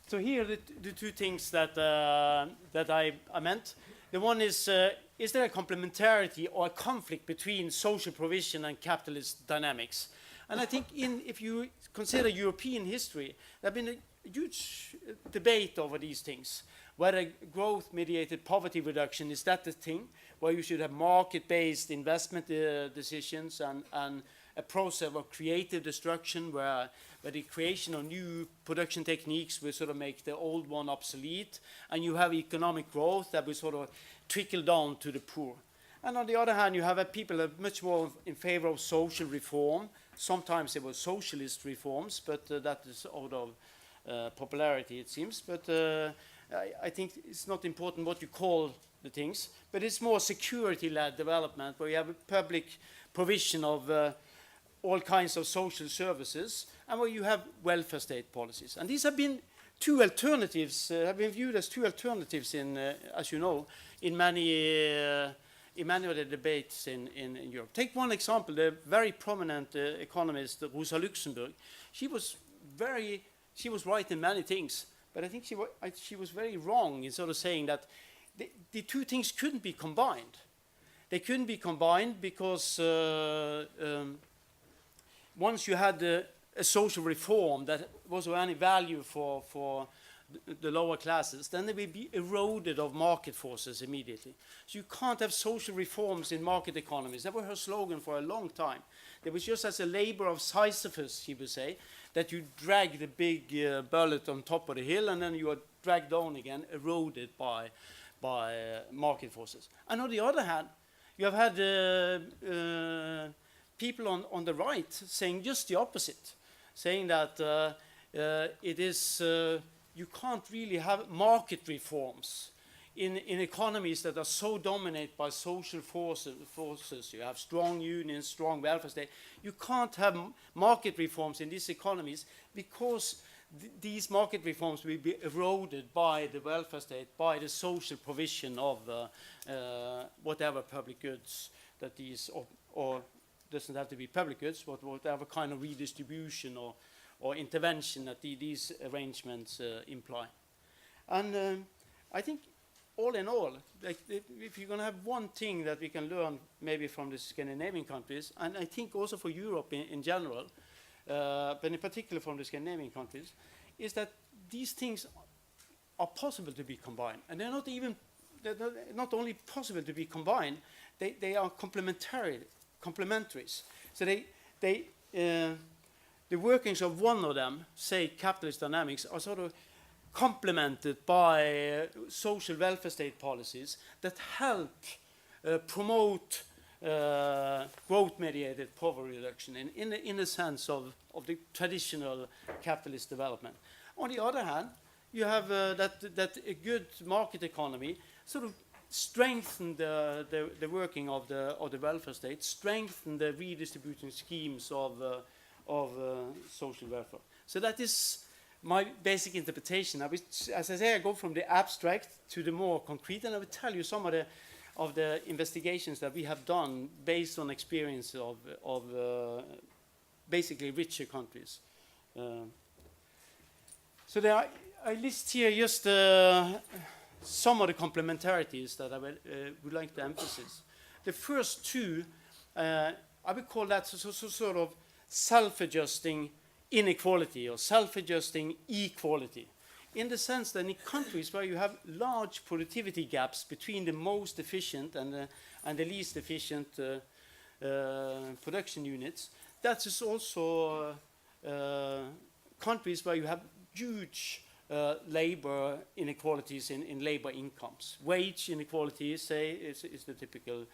So here are the two things that I meant. The one is there a complementarity or a conflict between social provision and capitalist dynamics? And I think if you consider European history, there have been a huge debate over these things. Whether growth-mediated poverty reduction, is that the thing? Where you should have market-based investment decisions and a process of creative destruction where the creation of new production techniques will sort of make the old one obsolete, and you have economic growth that will sort of trickle down to the poor. And on the other hand, you have people that are much more in favor of social reform. Sometimes they were socialist reforms, but that is out of popularity, it seems. But I think it's not important what you call the things, but it's more security-led development where you have a public provision of all kinds of social services and where you have welfare state policies. And these have been two alternatives, have been viewed as two alternatives in, as you know, in many of the debates in Europe. Take one example, the very prominent economist Rosa Luxemburg. She was right in many things, but I think she was very wrong in sort of saying that the two things couldn't be combined. They couldn't be combined because once you had a social reform that was of any value for the lower classes, then they will be eroded of market forces immediately. So you can't have social reforms in market economies. That was her slogan for a long time. There was just as a labor of Sisyphus, she would say, that you drag the big bullet on top of the hill and then you are dragged down again, eroded by market forces. And on the other hand, you have had people on the right saying just the opposite, saying that it is you can't really have market reforms in economies that are so dominated by social forces. You have strong unions, strong welfare state. You can't have market reforms in these economies because these market reforms will be eroded by the welfare state, by the social provision of whatever public goods that these, or doesn't have to be public goods, but whatever kind of redistribution or intervention that these arrangements imply. And I think all in all, like, if you're going to have one thing that we can learn maybe from the Scandinavian countries, and I think also for Europe in general, but in particular from the Scandinavian countries, is that these things are possible to be combined. And they're not only possible to be combined, they are complementaries. So the workings of one of them, say capitalist dynamics, are sort of complemented by social welfare state policies that help promote growth-mediated poverty reduction in the sense of the traditional capitalist development. On the other hand, you have that a good market economy sort of strengthen the working of the welfare state, strengthen the redistribution schemes of social welfare. So that is my basic interpretation. As I say, I go from the abstract to the more concrete, and I will tell you some of the investigations that we have done based on experience of basically richer countries. So I list here just some of the complementarities that I would like to emphasize. The first two, I would call that sort of self-adjusting inequality or self-adjusting equality, in the sense that in countries where you have large productivity gaps between the most efficient and the least efficient production units, that is also countries where you have huge labor inequalities in labor incomes. Wage inequality, say, is the typical.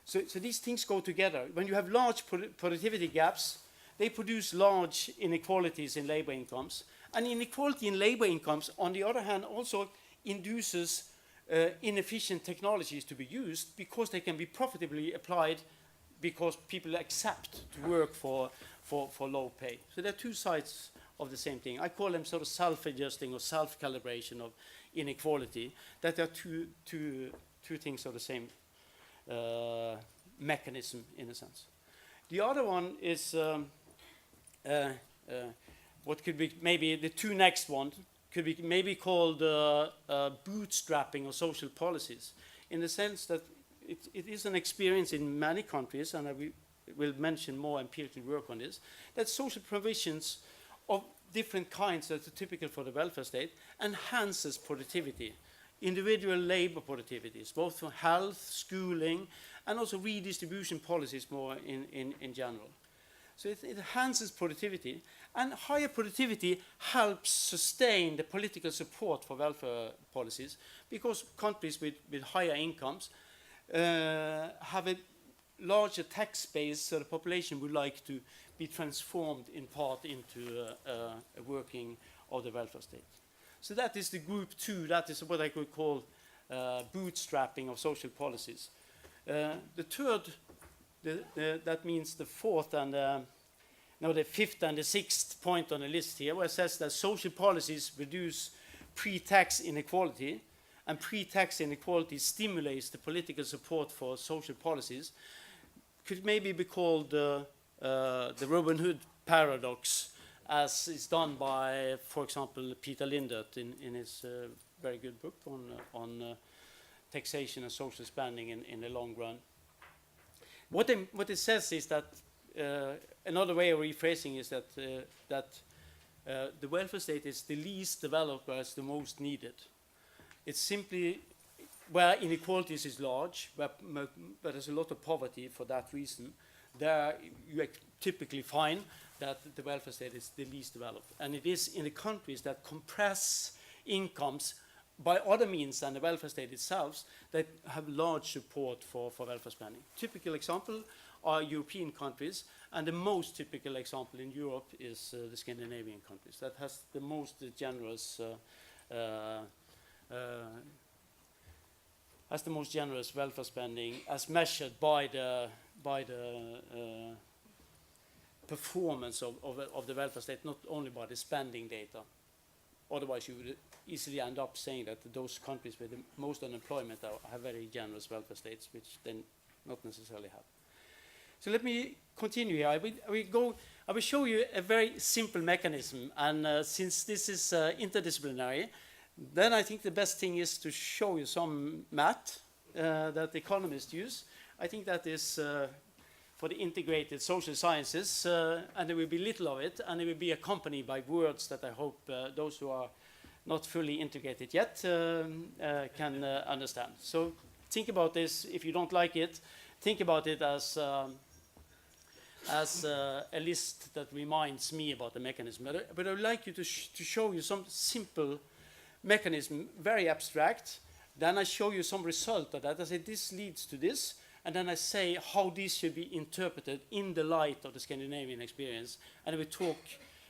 So these things go together. When you have large productivity gaps, they produce large inequalities in labor incomes. And inequality in labor incomes, on the other hand, also induces inefficient technologies to be used because they can be profitably applied because people accept to work for low pay. So there are two sides of the same thing. I call them sort of self-adjusting or self-calibration of inequality, that are two things of the same mechanism, in a sense. The other one is what could be maybe the two next ones could be maybe called bootstrapping of social policies, in the sense that it is an experience in many countries, and I will mention more empirical work on this, that social provisions of different kinds that are typical for the welfare state enhances productivity, individual labor productivities, both for health, schooling, and also redistribution policies more in general. So it enhances productivity, and higher productivity helps sustain the political support for welfare policies, because countries with higher incomes have a larger tax base, so the population would like to be transformed in part into a working of the welfare state. So that is the group two. That is what I could call bootstrapping of social policies. The third, that means the fourth and the fifth and the sixth point on the list here, where it says that social policies reduce pre-tax inequality, and pre-tax inequality stimulates the political support for social policies, could maybe be called the Robin Hood paradox, as is done by, for example, Peter Lindert in his very good book on taxation and social spending in the long run. What it says is that another way of rephrasing is that the welfare state is the least developed where it's the most needed. It's simply where inequalities is large, where there's a lot of poverty for that reason. There you typically find that the welfare state is the least developed. And it is in the countries that compress incomes by other means than the welfare state itself that have large support for welfare spending. Typical example are European countries, and the most typical example in Europe is the Scandinavian countries. That has the most generous welfare spending as measured by the performance of the welfare state, not only by the spending data. Otherwise, you would easily end up saying that those countries with the most unemployment have very generous welfare states, which they not necessarily have. So let me continue here. I will show you a very simple mechanism, and since this is interdisciplinary, then I think the best thing is to show you some math that economists use. I think that is for the integrated social sciences, and there will be little of it, and it will be accompanied by words that I hope those who are not fully integrated yet can understand. So think about this. If you don't like it, think about it as a list that reminds me about the mechanism. But I would like you to show you some simple mechanism, very abstract. Then I show you some result of that. I say this leads to this, and then I say how this should be interpreted in the light of the Scandinavian experience. And we talk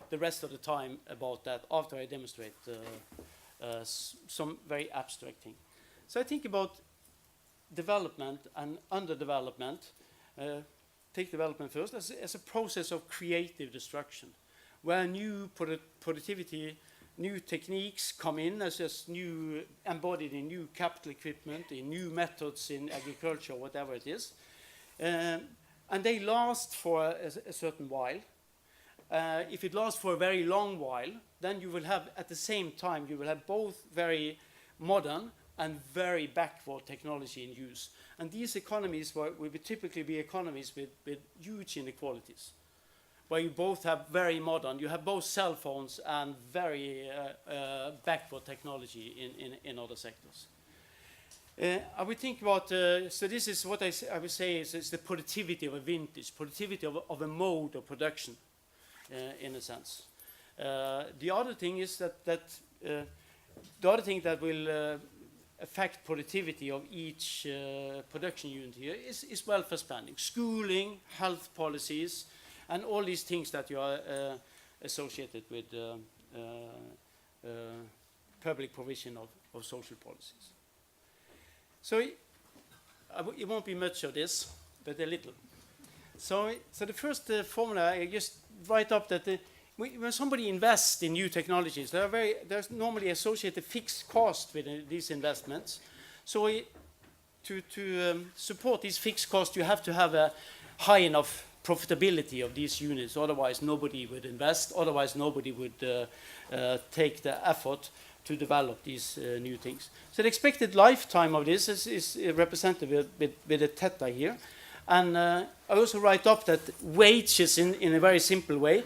the rest of the time about that after I demonstrate some very abstract thing. So I think about development and underdevelopment. Take development first as a process of creative destruction, where new productivity, new techniques come in as just new, embodied in new capital equipment, in new methods in agriculture, whatever it is. And they last for a certain while. If it lasts for a very long while, then you will have, at the same time, you will have both very modern and very backward technology in use. And these economies will typically be economies with huge inequalities, where you both have very modern, you have both cell phones and very backward technology in other sectors. I would think about, so this is what I would say is the productivity of a vintage, productivity of a mode of production, in a sense. The other thing is that the other thing that will affect productivity of each production unit here is welfare spending, schooling, health policies, and all these things that you are associated with public provision of social policies. So it won't be much of this, but a little. So the first formula, I just write up that when somebody invests in new technologies, there's normally associated fixed cost with these investments. So to support these fixed costs, you have to have a high enough profitability of these units. Otherwise, nobody would invest. Otherwise, nobody would take the effort to develop these new things. So the expected lifetime of this is represented with a theta here. And I also write up that wages, in a very simple way,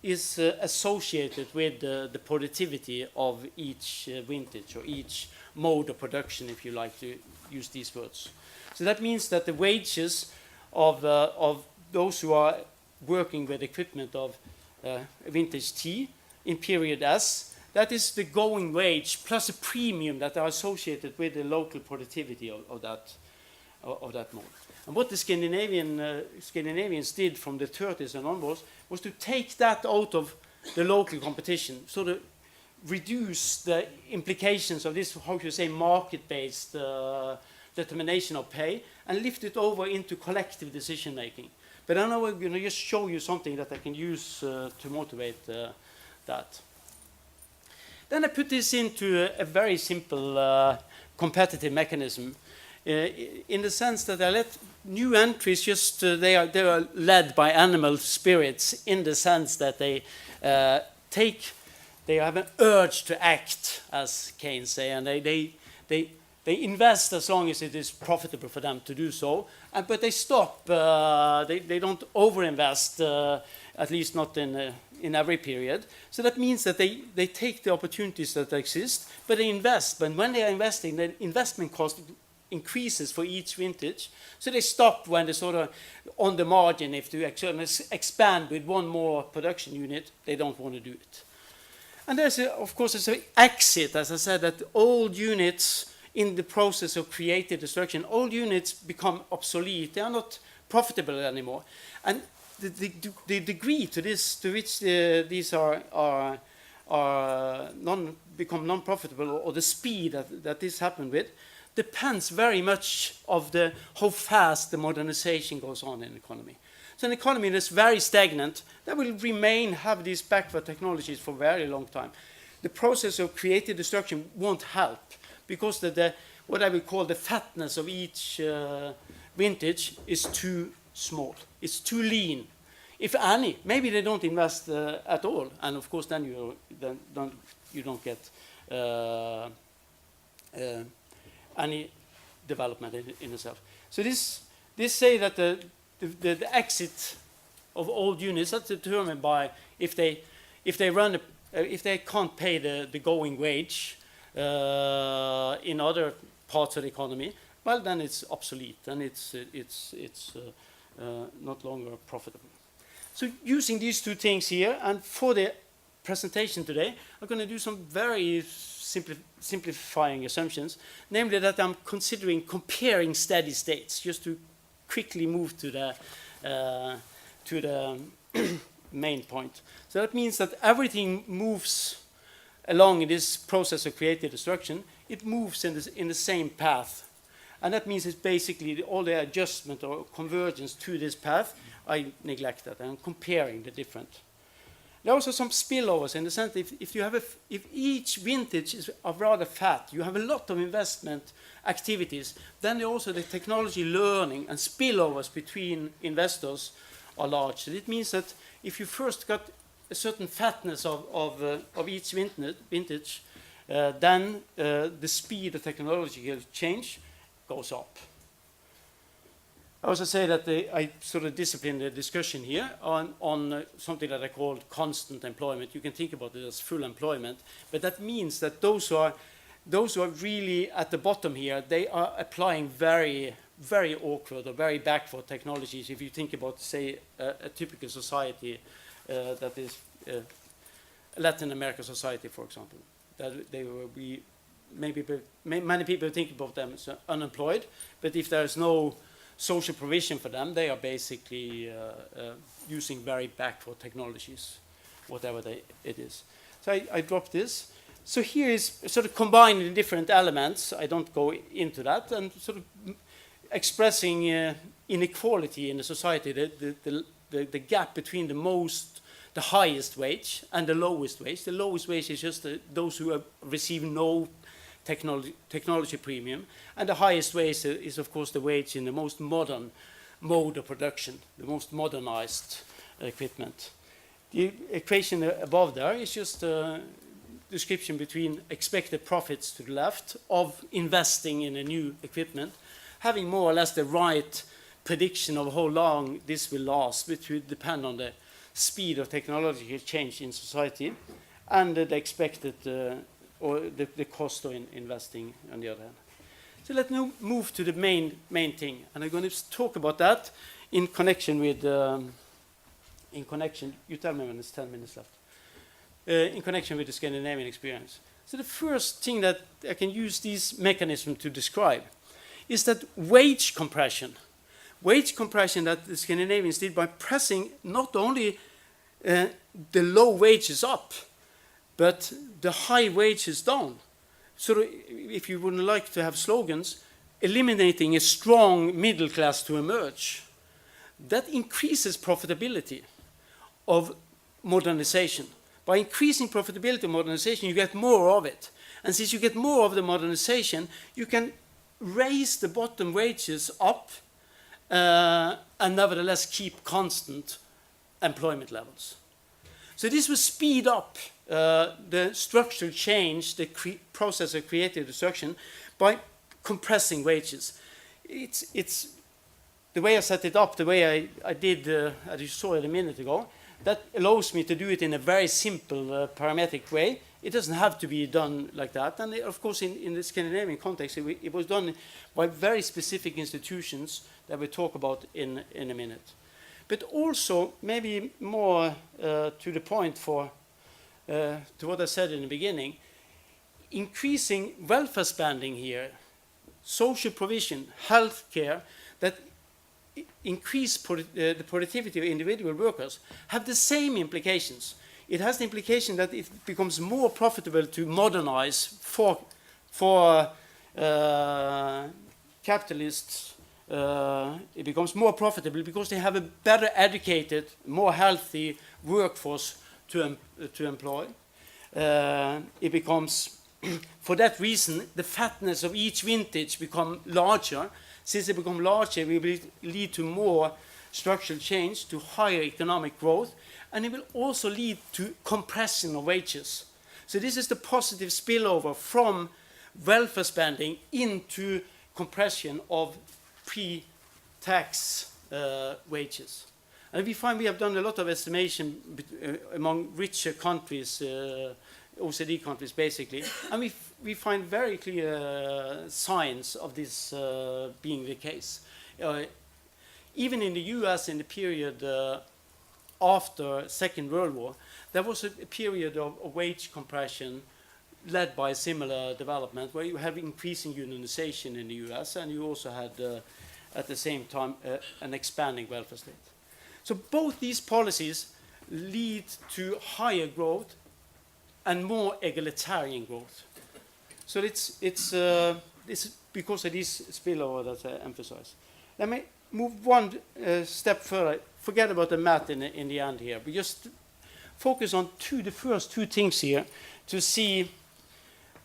is associated with the productivity of each vintage or each mode of production, if you like to use these words. So that means that the wages of those who are working with equipment of vintage T in period S, that is the going wage plus a premium that are associated with the local productivity of that mode. And what the Scandinavians did from the 30s and onwards was to take that out of the local competition, sort of reduce the implications of this, how you say, market-based determination of pay, and lift it over into collective decision-making. But I know I'm going to just show you something that I can use to motivate that. Then I put this into a very simple competitive mechanism, in the sense that I let new entries just, they are led by animal spirits, in the sense that they have an urge to act, as Keynes say, and they invest as long as it is profitable for them to do so, but they stop, they don't overinvest, at least not in every period. So that means that they take the opportunities that exist, but they invest. But when they are investing, the investment cost increases for each vintage. So they stop when they're sort of on the margin. If they expand with one more production unit, they don't want to do it. And there's, of course, an exit, as I said, that old units in the process of creative destruction, old units become obsolete. They are not profitable anymore. And the degree to which these become non-profitable, or the speed that this happened with, depends very much of how fast the modernization goes on in the economy. So an economy that's very stagnant, that will have these backward technologies for a very long time. The process of creative destruction won't help, because what I would call the fatness of each vintage is too small. It's too lean. If any, maybe they don't invest at all, and of course then you don't get any development in itself. So this say that the exit of old units, that's determined by if they can't pay the going wage in other parts of the economy, well then it's obsolete and it's not longer profitable. So using these two things here, and for the presentation today, I'm going to do some very simplifying assumptions, namely that I'm considering comparing steady states, just to quickly move to the main point. So that means that everything moves along in this process of creative destruction. It moves in the same path. And that means it's basically all the adjustment or convergence to this path, I neglect that. I'm comparing the different. There are also some spillovers in the sense if each vintage is rather fat, you have a lot of investment activities, then also the technology learning and spillovers between investors are large. So it means that if you first got a certain fatness of each vintage, then the speed of technological change goes up. I also say that I sort of discipline the discussion here on something that I call constant employment. You can think about it as full employment, but that means that those who are really at the bottom here, they are applying very, very awkward or very backward technologies. If you think about, say, a typical society that is Latin American society, for example, that they will be many people think about them as unemployed, but if there is no social provision for them, they are basically using very backward technologies, whatever it is. So I dropped this. So here is sort of combining different elements. I don't go into that, and sort of expressing inequality in the society, the gap between the highest wage and the lowest wage. The lowest wage is just those who receive no technology premium, and the highest wage is of course the wage in the most modern mode of production, the most modernized equipment. The equation above there is just a description between expected profits to the left of investing in a new equipment, having more or less the right prediction of how long this will last, which will depend on the speed of technological change in society and the expected or the cost of investing on the other hand. So let's now move to the main thing, and I'm going to talk about that in connection with you tell me when it's 10 minutes left. In connection with the Scandinavian experience. So the first thing that I can use this mechanism to describe is that wage compression that the Scandinavians did by pressing not only the low wages up, but the high wages down. So if you would like to have slogans, eliminating a strong middle class to emerge, that increases profitability of modernization. By increasing profitability of modernization, you get more of it. And since you get more of the modernization, you can raise the bottom wages up and nevertheless keep constant employment levels. So this will speed up the structural change, the process of creative destruction, by compressing wages. It's the way I set it up, the way I did, as you saw it a minute ago, that allows me to do it in a very simple parametric way. It doesn't have to be done like that. And of course, in the Scandinavian context, it was done by very specific institutions that we'll talk about in a minute. But also, maybe more to the point to what I said in the beginning, increasing welfare spending here, social provision, health care, that increase the productivity of individual workers, have the same implications. It has the implication that it becomes more profitable to modernize for capitalists. It becomes more profitable because they have a better educated, more healthy workforce to employ. It becomes, for that reason, the fatness of each vintage become larger. Since they become larger, it will lead to more structural change, to higher economic growth, and it will also lead to compression of wages. So this is the positive spillover from welfare spending into compression of pre-tax wages. And we find we have done a lot of estimation among richer countries, OECD countries basically, and we find very clear signs of this being the case. Even in the US in the period after Second World War, there was a period of wage compression led by a similar development where you have increasing unionization in the US, and you also had at the same time an expanding welfare state. So both these policies lead to higher growth and more egalitarian growth. So it's because of this spillover that I emphasize. Let me move one step further. Forget about the math in the end here, but just focus on the first two things here to see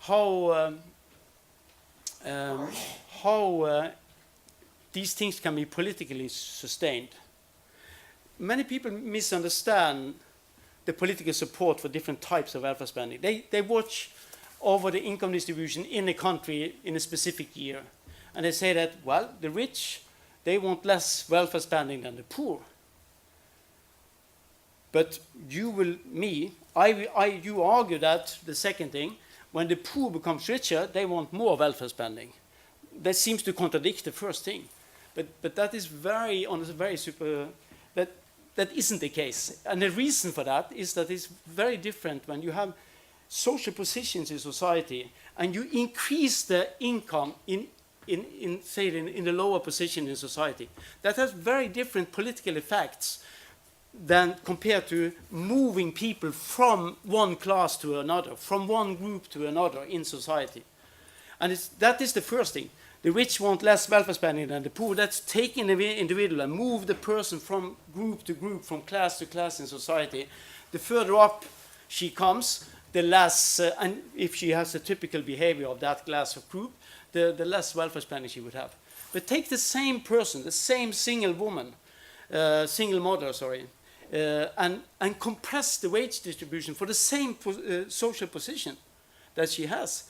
how these things can be politically sustained. Many people misunderstand the political support for different types of welfare spending. They watch over the income distribution in a country in a specific year, and they say that, well, the rich, they want less welfare spending than the poor. But you argue that the second thing, when the poor becomes richer, they want more welfare spending. That seems to contradict the first thing. But that is that isn't the case. And the reason for that is that it's very different when you have social positions in society and you increase the income in the lower position in society. That has very different political effects than compared to moving people from one class to another, from one group to another in society. And that is the first thing. The rich want less welfare spending than the poor. That's taking the individual and move the person from group to group, from class to class in society. The further up she comes, the less, and if she has a typical behavior of that class or group, the less welfare spending she would have. But take the same person, the same single woman, single mother, and compress the wage distribution for the same social position that she has.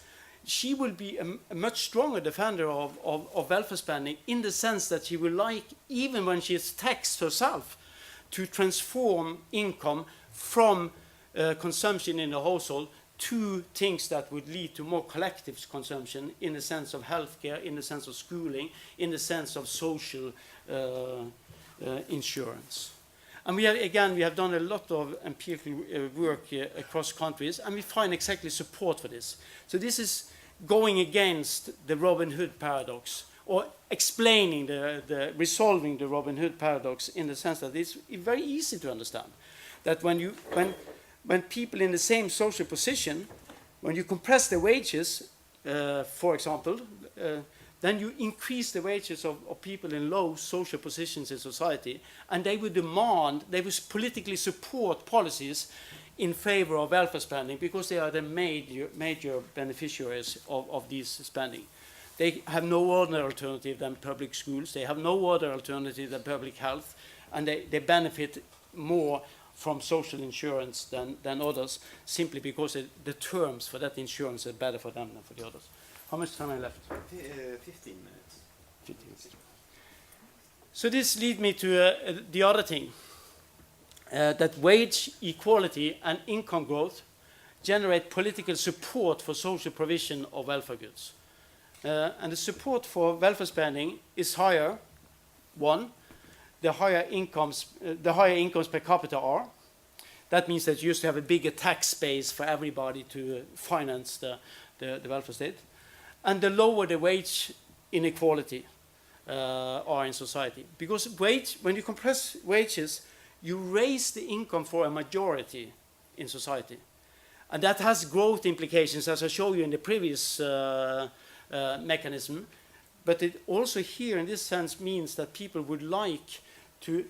She will be a much stronger defender of welfare spending in the sense that she will like, even when she is taxed herself, to transform income from consumption in the household to things that would lead to more collective consumption in the sense of healthcare, in the sense of schooling, in the sense of social insurance. And we have done a lot of empirical work across countries, and we find exactly support for this. So this is going against the Robin Hood paradox, or explaining resolving the Robin Hood paradox in the sense that it's very easy to understand. That when people in the same social position, when you compress the wages, for example, then you increase the wages of people in low social positions in society, and they would politically support policies in favor of welfare spending because they are the major beneficiaries of these spending. They have no other alternative than public schools. They have no other alternative than public health, and they benefit more from social insurance than others, simply because the terms for that insurance are better for them than for the others. How much time I left? 15 minutes. 15 minutes. So this leads me to the other thing, that wage equality and income growth generate political support for social provision of welfare goods. And the support for welfare spending is higher. One, the higher incomes per capita are. That means that you used to have a bigger tax base for everybody to finance the welfare state. And the lower the wage inequality are in society. Because when you compress wages, you raise the income for a majority in society. And that has growth implications, as I showed you in the previous mechanism. But it also here, in this sense, means that people would like to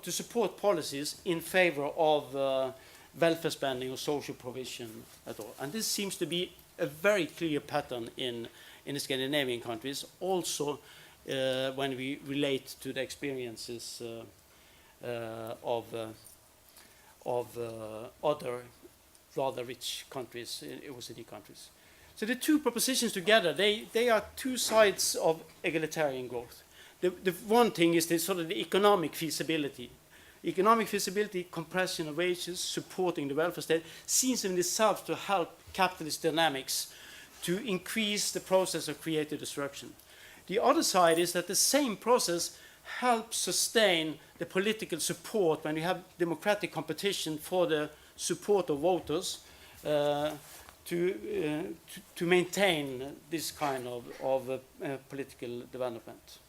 support policies in favor of welfare spending or social provision at all. And this seems to be a very clear pattern in the Scandinavian countries, also when we relate to the experiences of other rather rich countries, OECD countries. So the two propositions together, they are two sides of egalitarian growth. The one thing is the economic feasibility. Economic feasibility, compression of wages, supporting the welfare state, seems in itself to help capitalist dynamics to increase the process of creative destruction. The other side is that the same process helps sustain the political support when you have democratic competition for the support of voters to maintain this kind of political development.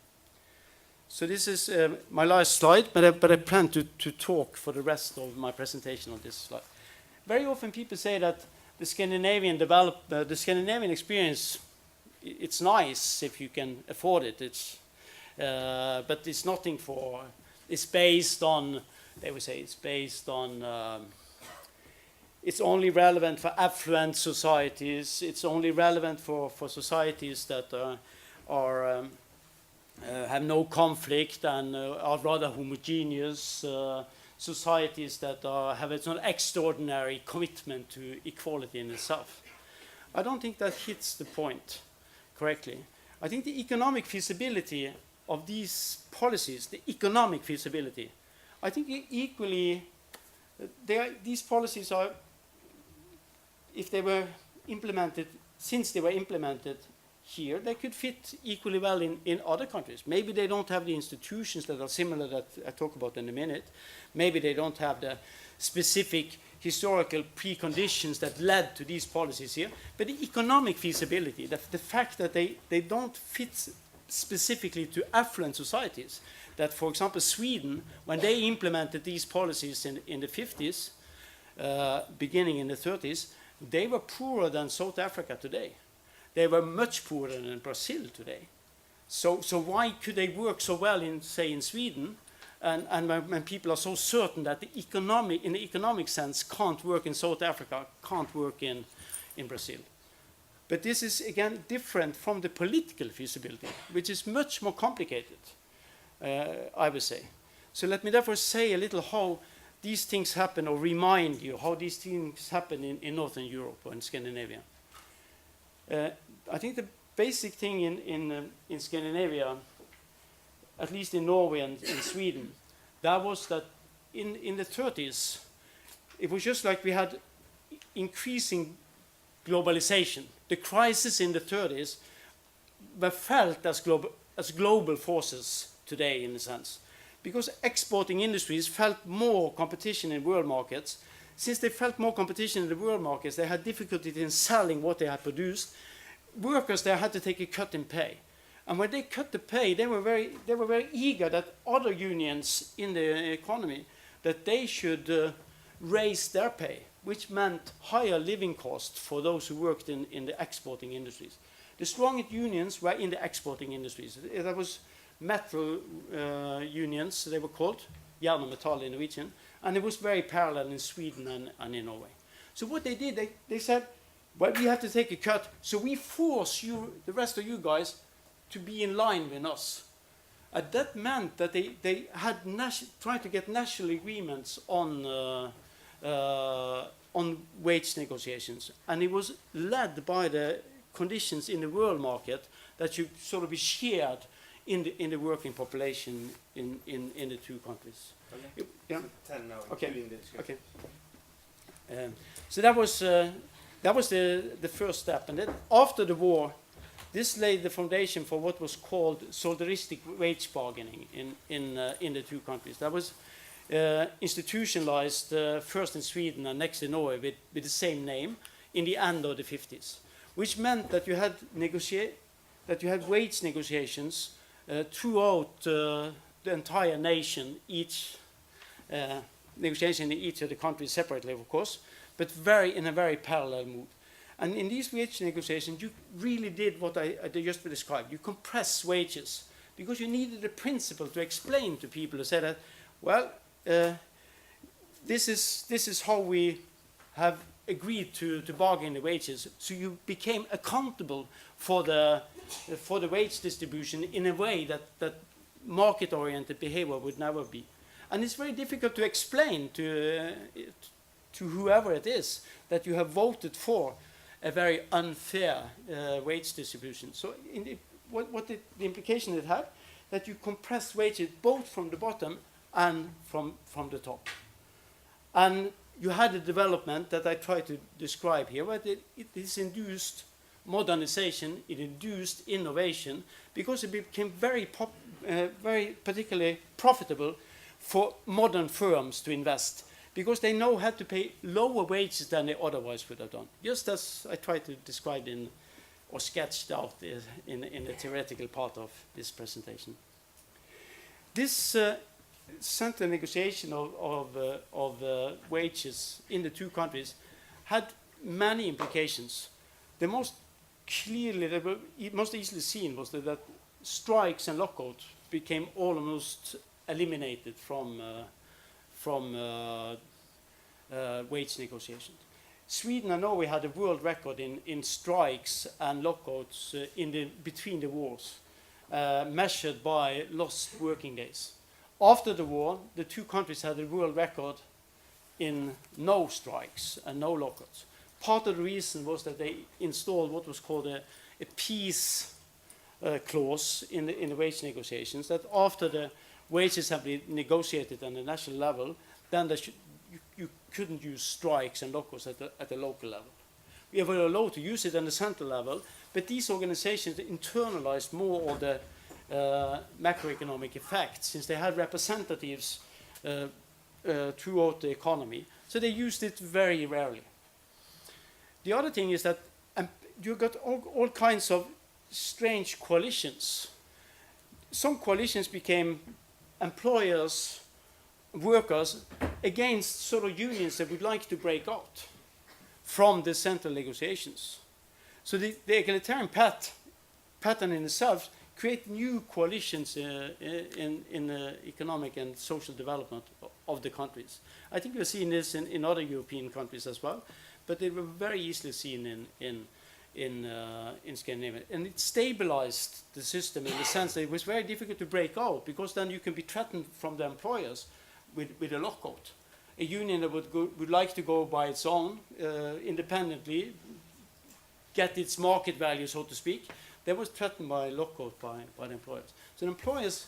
So this is my last slide, but I plan to talk for the rest of my presentation on this slide. Very often people say that the Scandinavian the Scandinavian experience, it's nice if you can afford it. But it's nothing for. It's based on. They would say it's based on. It's only relevant for affluent societies. It's only relevant for societies that have no conflict and are rather homogeneous societies that have an extraordinary commitment to equality in itself. I don't think that hits the point correctly. I think the economic feasibility of these policies, the economic feasibility, I think equally, these policies are, if they were implemented, since they were implemented here, they could fit equally well in other countries. Maybe they don't have the institutions that are similar that I talk about in a minute. Maybe they don't have the specific historical preconditions that led to these policies here. But the economic feasibility, the fact that they don't fit specifically to affluent societies, that, for example, Sweden, when they implemented these policies in the 50s, beginning in the 30s, they were poorer than South Africa today. They were much poorer than Brazil today. So why could they work so well in, say, in Sweden, and when people are so certain that in the economic sense, can't work in South Africa, can't work in Brazil? But this is, again, different from the political feasibility, which is much more complicated, I would say. So let me therefore say a little how these things happen, or remind you how these things happen in Northern Europe or in Scandinavia. I think the basic thing in Scandinavia, at least in Norway and in Sweden, that was that in the 30s, it was just like we had increasing globalization. The crisis in the 30s were felt as global forces today, in a sense, because exporting industries felt more competition in world markets. Since they felt more competition in the world markets, they had difficulty in selling what they had produced. Workers there had to take a cut in pay. And when they cut the pay, they were very eager that other unions in the economy, that they should raise their pay, which meant higher living costs for those who worked in the exporting industries. The strongest unions were in the exporting industries. There was metal unions, they were called, Jern og Metall in Norwegian, and it was very parallel in Sweden and in Norway. So what they did, they said, well, we have to take a cut, so we force you, the rest of you guys, to be in line with us. And that meant that they had tried to get national agreements on wage negotiations. And it was led by the conditions in the world market that should sort of be shared in the working population in the two countries. Okay. Yeah. 10 now, Okay. including the description. Okay. So that was the first step, and then after the war, this laid the foundation for what was called solidaristic wage bargaining in the two countries. That was institutionalized first in Sweden and next in Norway with the same name in the end of the 50s, which meant that you had wage negotiations throughout the entire nation, each negotiation in each of the countries separately, of course, but in a very parallel mood. And in these wage negotiations, you really did what I just described. You compress wages because you needed a principle to explain to people who said that, well, this is how we have agreed to bargain the wages. So you became accountable for the wage distribution in a way that market-oriented behavior would never be. And it's very difficult to explain to whoever it is that you have voted for a very unfair wage distribution. So the implication it had, that you compress wages both from the bottom and from the top. And you had a development that I try to describe here, where it is induced modernization, it induced innovation, because it became very particularly profitable for modern firms to invest, because they now had to pay lower wages than they otherwise would have done, just as I tried to describe or sketched out in the theoretical part of this presentation. This central negotiation of wages in the two countries had many implications. The most clearly, most easily seen was that strikes and lockouts became almost eliminated from wage negotiations. Sweden and Norway had a world record in strikes and lockouts between the wars, measured by lost working days. After the war, the two countries had a world record in no strikes and no lockouts. Part of the reason was that they installed what was called a peace clause in the wage negotiations, that after the wages have been negotiated on the national level, then you couldn't use strikes and lockouts at the local level. We were allowed to use it on the central level, but these organizations internalized more of the macroeconomic effects, since they had representatives throughout the economy. So they used it very rarely. The other thing is that you got all kinds of strange coalitions. Some coalitions became employers, workers, against sort of unions that would like to break out from the central negotiations. So the egalitarian pattern in itself create new coalitions in economic and social development of the countries. I think we're seeing this in other European countries as well, but they were very easily seen in Scandinavia. And it stabilized the system in the sense that it was very difficult to break out, because then you can be threatened from the employers with a lockout. A union that would like to go by its own, independently, get its market value, so to speak, they was threatened by lockout by the employers. So the employers'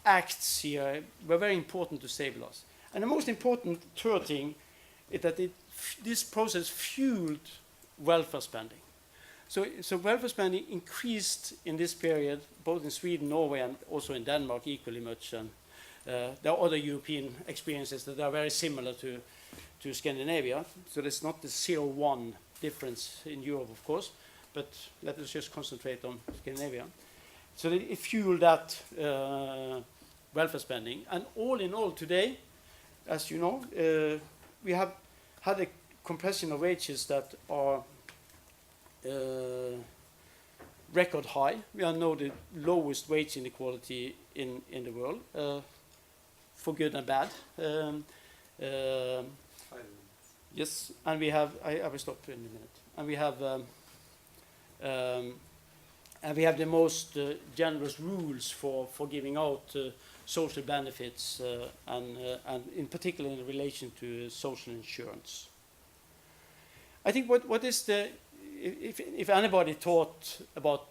acts here were very important to stabilize. And the most important third thing is that this process fueled welfare spending. So welfare spending increased in this period, both in Sweden, Norway, and also in Denmark equally much. And there are other European experiences that are very similar to Scandinavia. So there's not the 0-1 difference in Europe, of course, but let us just concentrate on Scandinavia. So it fueled that welfare spending. And all in all today, as you know, we have had a compression of wages that are record high. We are now the lowest wage inequality in the world, for good and bad. Yes, and we have. I will stop in a minute. And we have the most generous rules for giving out social benefits, and in particular in relation to social insurance. I think what is the, if anybody thought about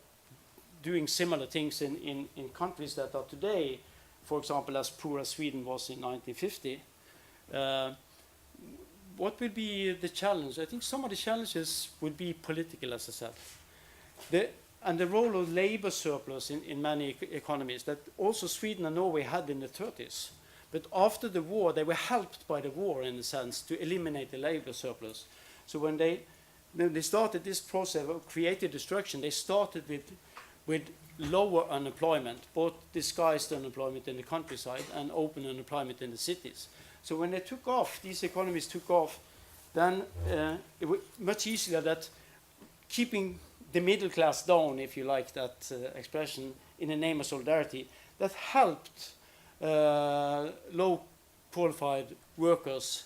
doing similar things in countries that are today, for example, as poor as Sweden was in 1950, what would be the challenge? I think some of the challenges would be political, as I said. And the role of labor surplus in many economies that also Sweden and Norway had in the 30s. But after the war, they were helped by the war, in a sense, to eliminate the labor surplus. So when they started this process of creative destruction, they started with lower unemployment, both disguised unemployment in the countryside and open unemployment in the cities. So when they took off, these economies took off, then it was much easier that keeping the middle class down, if you like that expression, in the name of solidarity, that helped low qualified workers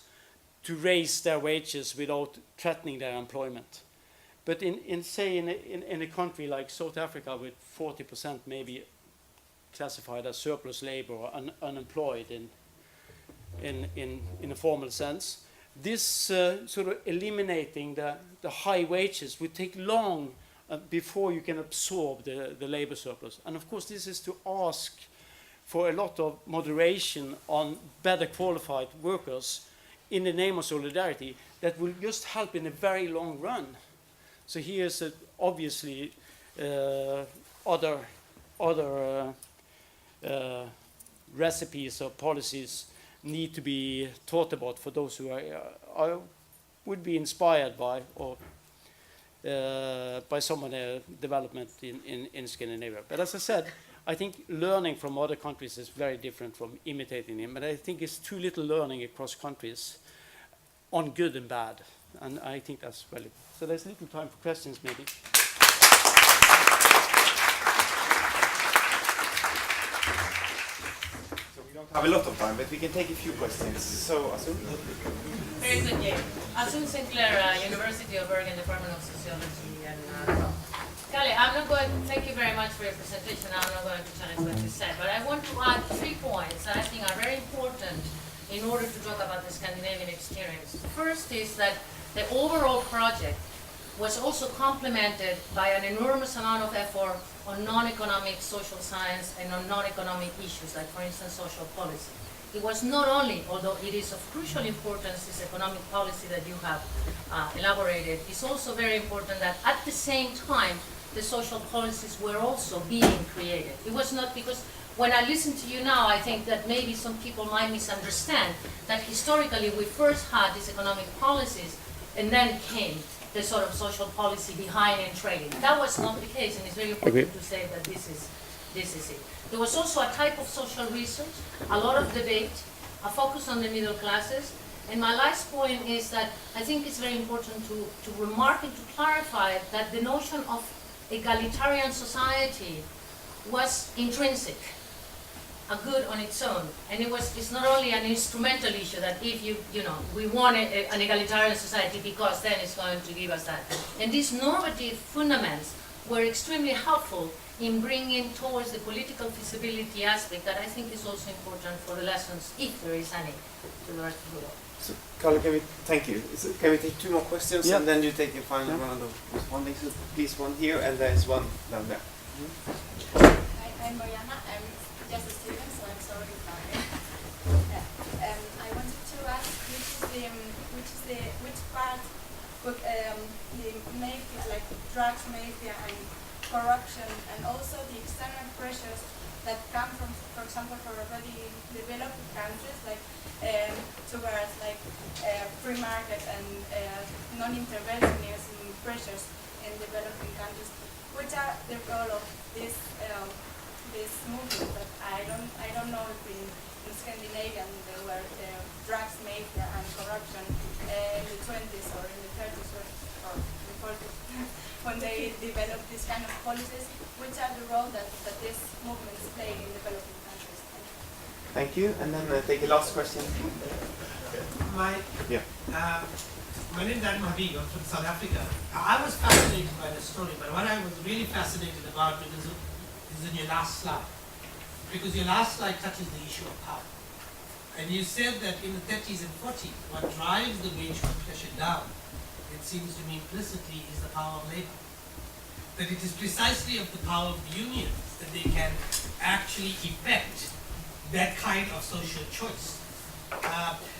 to raise their wages without threatening their employment. But in a country like South Africa, with 40% maybe classified as surplus labor or unemployed in a formal sense, this sort of eliminating the high wages would take long before you can absorb the labor surplus. And of course, this is to ask for a lot of moderation on better qualified workers in the name of solidarity that will just help in a very long run. So here's obviously other recipes or policies need to be thought about for those who would be inspired by or by some of the development in Scandinavia. But as I said, I think learning from other countries is very different from imitating them, but I think it's too little learning across countries on good and bad, and I think that's valid. So there's little time for questions, maybe. So we don't have a lot of time, but we can take a few questions. So, Asun? Very good, Jay. Asun Sinclair, University of Oregon Department of Sociology. And Kalle, I'm not going. Thank you very much for your presentation. I'm not going to challenge what you said, but I want to add 3 points that I think are very important in order to talk about the Scandinavian experience. The first is that the overall project was also complemented by an enormous amount of effort on non-economic social science and on non-economic issues, like, for instance, social policy. It was not only, although it is of crucial importance, this economic policy that you have elaborated, it's also very important that at the same time, the social policies were also being created. It was not because, when I listen to you now, I think that maybe some people might misunderstand that historically we first had these economic policies and then came the sort of social policy behind and trading. That was not the case, and it's very important to say that this is it. There was also a type of social research, a lot of debate, a focus on the middle classes, and my last point is that I think it's very important to remark and to clarify that the notion of egalitarian society was intrinsic, a good on its own, and it's not only an instrumental issue that if we want an egalitarian society because then it's going to give us that. And these normative fundaments were extremely helpful in bringing towards the political feasibility aspect that I think is also important for the lessons, if there is any, to the rest of the world. So, Kalle, thank you. Can we take 2 more questions, Yeah. and then you take a final round of responding? So please, one here, and there's one down there. I'm Mariana. I'm just a student, so I'm sorry if I wanted to ask which part would the mafia, like drugs mafia and corruption, and also the external pressures that come from, for example, for already developed countries, like towards like free market and non-interventionism pressures in developing countries. Which are the role of this movement? That I don't know if in Scandinavia there were drugs mafia and corruption in the 20s or in the 30s or the 40s when they developed these kind of policies. Which are the role that these movements play in developing countries? Thank you, and then take a last question. My name is Adam Habib. I'm from South Africa. I was fascinated by the story, but what I was really fascinated about it is in your last slide. Because your last slide touches the issue of power. And you said that in the 30s and 40s, what drives the wage pressure down, it seems to me implicitly, is the power of labor. That it is precisely of the power of the unions that they can actually effect that kind of social choice.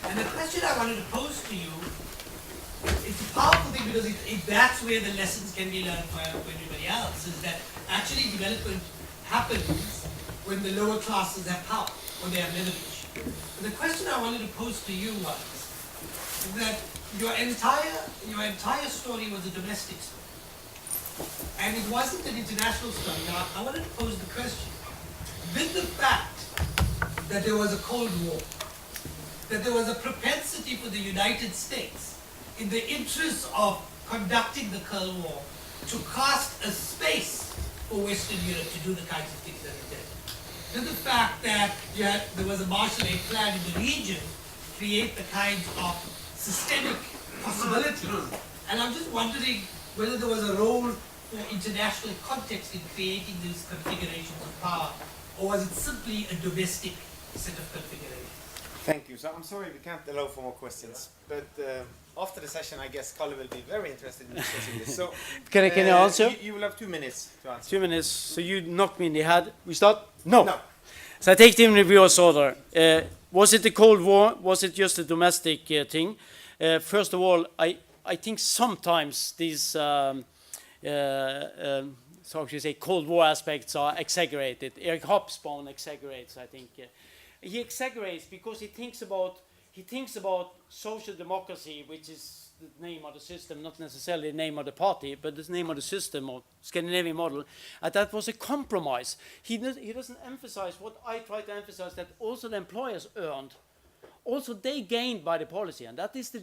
And the question I wanted to pose to you, it's a powerful thing because that's where the lessons can be learned for everybody else, is that actually development happens when the lower classes have power, or they have leverage. But the question I wanted to pose to you was that your entire story was a domestic story. And it wasn't an international story. Now, I wanted to pose the question, with the fact that there was a Cold War, that there was a propensity for the United States, in the interest of conducting the Cold War, to cast a space for Western Europe to do the kinds of things that it did. With the fact that there was a Marshall Aid plan in the region, create the kinds of systemic possibilities. And I'm just wondering whether there was a role for international context in creating these configurations of power, or was it simply a domestic set of configurations? Thank you. So I'm sorry we can't allow for more questions, but after the session, I guess Kalle will be very interested in discussing this. So, Can I answer? You will have 2 minutes to answer. 2 minutes. So you knocked me in the head. We start? No. No. So I take it in reverse order. Was it the Cold War? Was it just a domestic thing? First of all, I think sometimes these so how should you say, Cold War aspects are exaggerated. Eric Hobsbawm exaggerates, I think. He exaggerates because he thinks about social democracy, which is the name of the system, not necessarily the name of the party, but the name of the system or Scandinavian model, that was a compromise. He doesn't emphasize what I try to emphasize, that also the employers earned. Also, they gained by the policy, and that is the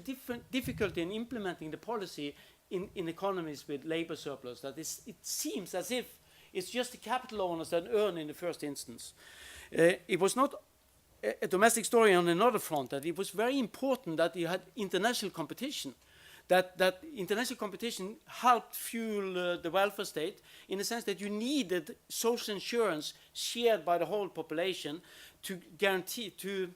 difficulty in implementing the policy in economies with labor surplus. That is, it seems as if it's just the capital owners that earn in the first instance. It was not a domestic story on another front, that it was very important that you had international competition, that international competition helped fuel the welfare state in the sense that you needed social insurance shared by the whole population to guarantee, to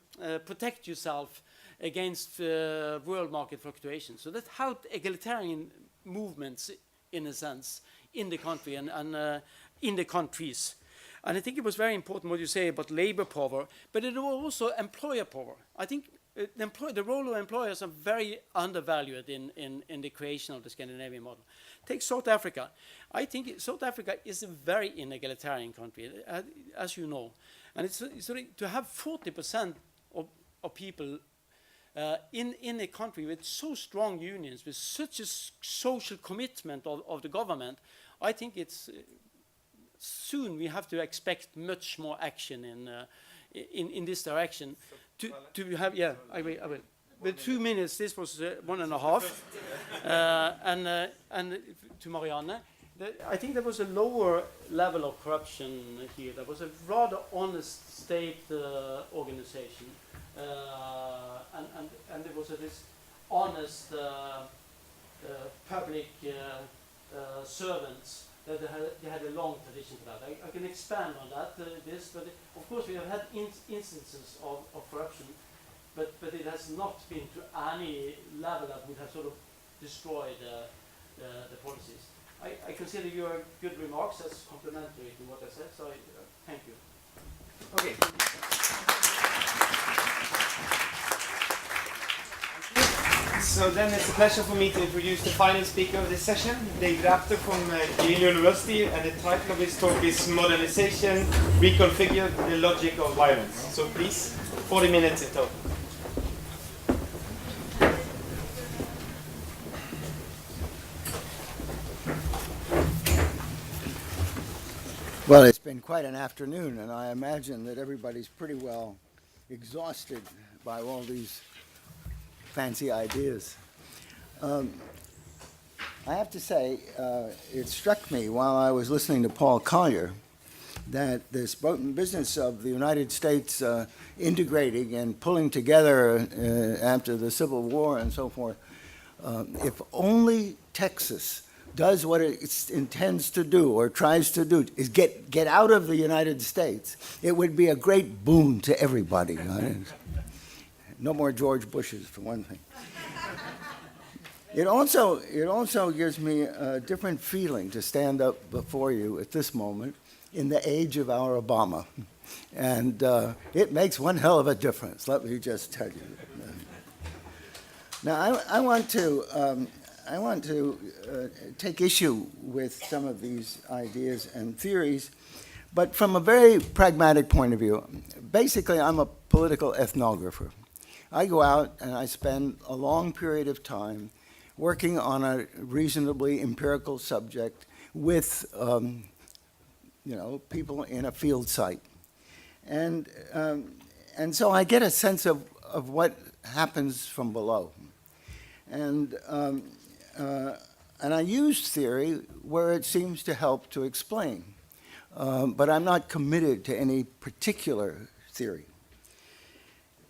protect yourself against world market fluctuations. So that helped egalitarian movements, in a sense, in the country and in the countries. And I think it was very important what you say about labor power, but it was also employer power. I think the role of employers are very undervalued in the creation of the Scandinavian model. Take South Africa. I think South Africa is a very inegalitarian country, as you know. And it's to have 40% of people in a country with so strong unions, with such a social commitment of the government, I think it's soon we have to expect much more action in this direction. To have, yeah, I will. With 2 minutes, this was 1.5. And to Marianne, I think there was a lower level of corruption here. There was a rather honest state organization, and there was this honest public servants. That they had a long tradition for that. I can expand on that, but of course we have had instances of corruption, but it has not been to any level that would have sort of destroyed the policies. I consider your good remarks as complementary to what I said, so thank you. Okay. So then it's a pleasure for me to introduce the final speaker of this session, David Apter from Yale University, and the title of his talk is Modernization, Reconfigure the Logic of Violence. So please, 40 minutes in total. Well, it's been quite an afternoon, and I imagine that everybody's pretty well exhausted by all these fancy ideas. I have to say, it struck me while I was listening to Paul Collier that this business of the United States integrating and pulling together after the Civil War and so forth, if only Texas does what it intends to do or tries to do, is get out of the United States, it would be a great boon to everybody. No more George Bushes, for one thing. It also gives me a different feeling to stand up before you at this moment in the age of our Obama. And it makes one hell of a difference, let me just tell you. Now, I want to take issue with some of these ideas and theories, but from a very pragmatic point of view. Basically, I'm a political ethnographer. I go out and I spend a long period of time working on a reasonably empirical subject with people in a field site. And so I get a sense of what happens from below. And I use theory where it seems to help to explain. But I'm not committed to any particular theory.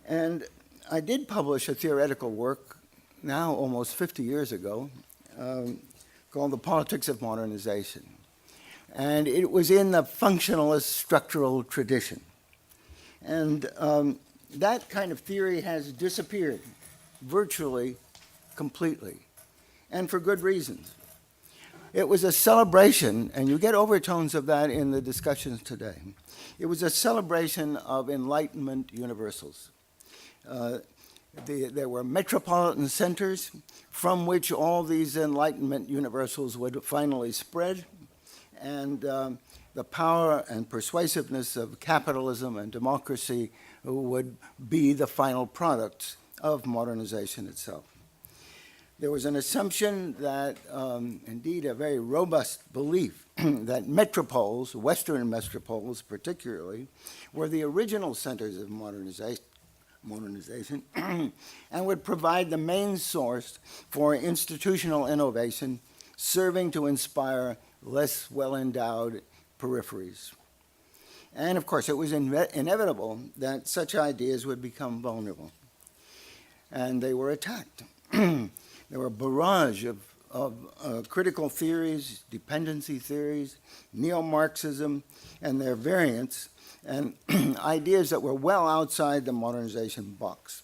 And I did publish a theoretical work now almost 50 years ago called The Politics of Modernization. And it was in the functionalist structural tradition. And that kind of theory has disappeared virtually completely, and for good reasons. It was a celebration, and you get overtones of that in the discussions today. It was a celebration of Enlightenment universals. There were metropolitan centers from which all these Enlightenment universals would finally spread, and the power and persuasiveness of capitalism and democracy would be the final products of modernization itself. There was an assumption that, indeed, a very robust belief that metropoles, Western metropoles particularly, were the original centers of modernization and would provide the main source for institutional innovation, serving to inspire less well-endowed peripheries. And of course, it was inevitable that such ideas would become vulnerable. And they were attacked. There were a barrage of critical theories, dependency theories, neo-Marxism, and their variants, and ideas that were well outside the modernization box.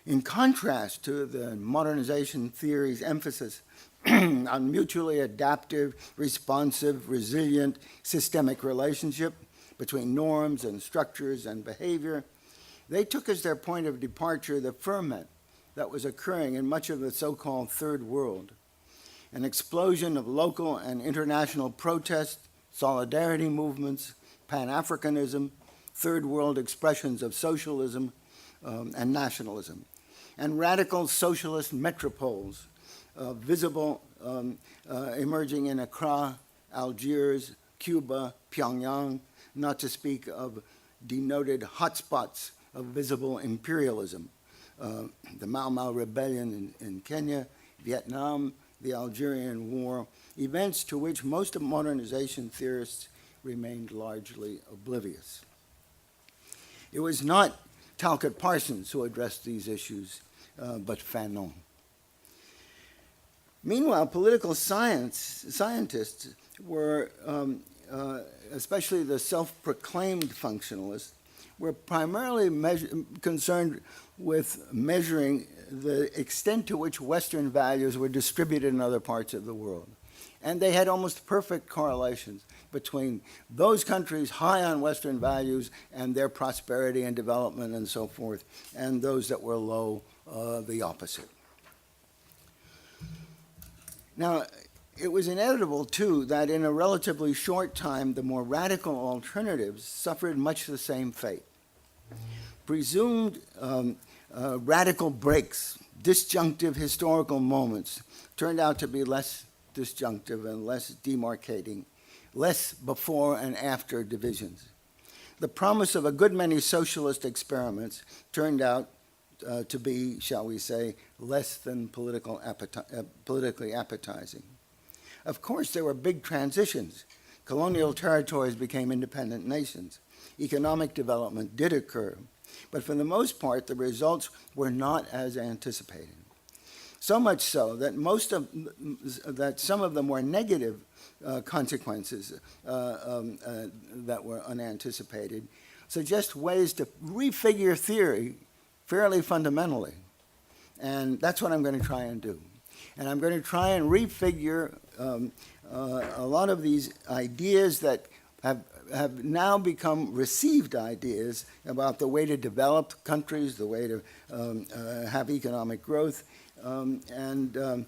In contrast to the modernization theory's emphasis on mutually adaptive, responsive, resilient, systemic relationship between norms and structures and behavior, they took as their point of departure the ferment that was occurring in much of the so-called Third World, an explosion of local and international protest, solidarity movements, Pan-Africanism, Third World expressions of socialism and nationalism, and radical socialist metropoles visible emerging in Accra, Algiers, Cuba, Pyongyang, not to speak of denoted hotspots of visible imperialism, the Mau Mau Rebellion in Kenya, Vietnam, the Algerian War, events to which most of modernization theorists remained largely oblivious. It was not Talcott Parsons who addressed these issues, but Fanon. Meanwhile, political scientists were, especially the self-proclaimed functionalists, were primarily concerned with measuring the extent to which Western values were distributed in other parts of the world. And they had almost perfect correlations between those countries high on Western values and their prosperity and development and so forth, and those that were low, the opposite. Now, it was inevitable, too, that in a relatively short time, the more radical alternatives suffered much the same fate. Presumed radical breaks, disjunctive historical moments, turned out to be less disjunctive and less demarcating, less before and after divisions. The promise of a good many socialist experiments turned out to be, shall we say, less than politically appetizing. Of course, there were big transitions. Colonial territories became independent nations. Economic development did occur, but for the most part, the results were not as anticipated. So much so that some of the more negative consequences that were unanticipated suggest ways to refigure theory fairly fundamentally. And that's what I'm going to try and do. And I'm going to try and refigure a lot of these ideas that have now become received ideas about the way to develop countries, the way to have economic growth, and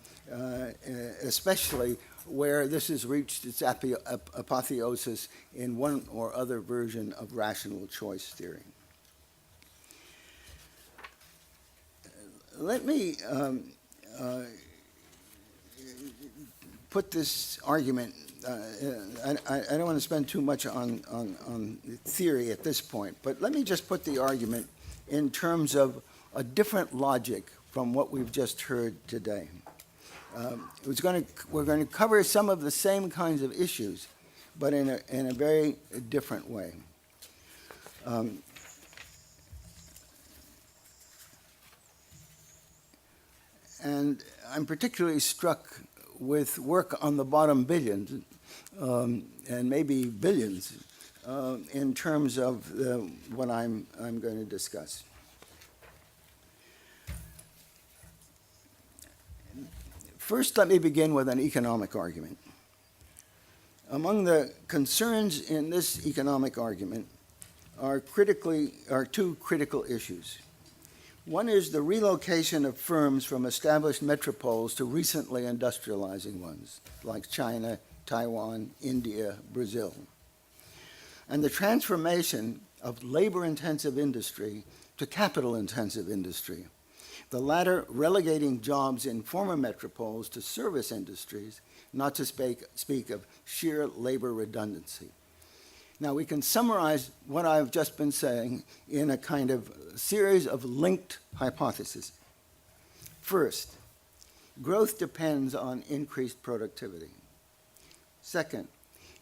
especially where this has reached its apotheosis in one or other version of rational choice theory. Let me put this argument, I don't want to spend too much on theory at this point, but let me just put the argument in terms of a different logic from what we've just heard today. We're going to cover some of the same kinds of issues, but in a very different way. And I'm particularly struck with work on the bottom billions, and maybe billions, in terms of what I'm going to discuss. First, let me begin with an economic argument. Among the concerns in this economic argument are two critical issues. One is the relocation of firms from established metropoles to recently industrializing ones, like China, Taiwan, India, Brazil. And the transformation of labor-intensive industry to capital-intensive industry. the latter relegating jobs in former metropoles to service industries, not to speak of sheer labor redundancy. Now, we can summarize what I've just been saying in a kind of series of linked hypotheses. First, growth depends on increased productivity. Second,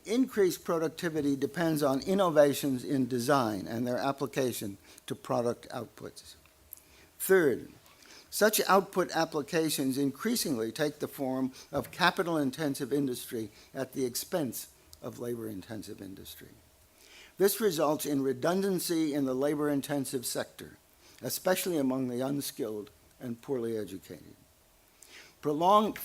increased productivity depends on innovations in design and their application to product outputs. Third, such output applications increasingly take the form of capital-intensive industry at the expense of labor-intensive industry. This results in redundancy in the labor-intensive sector, especially among the unskilled and poorly educated. Prolonged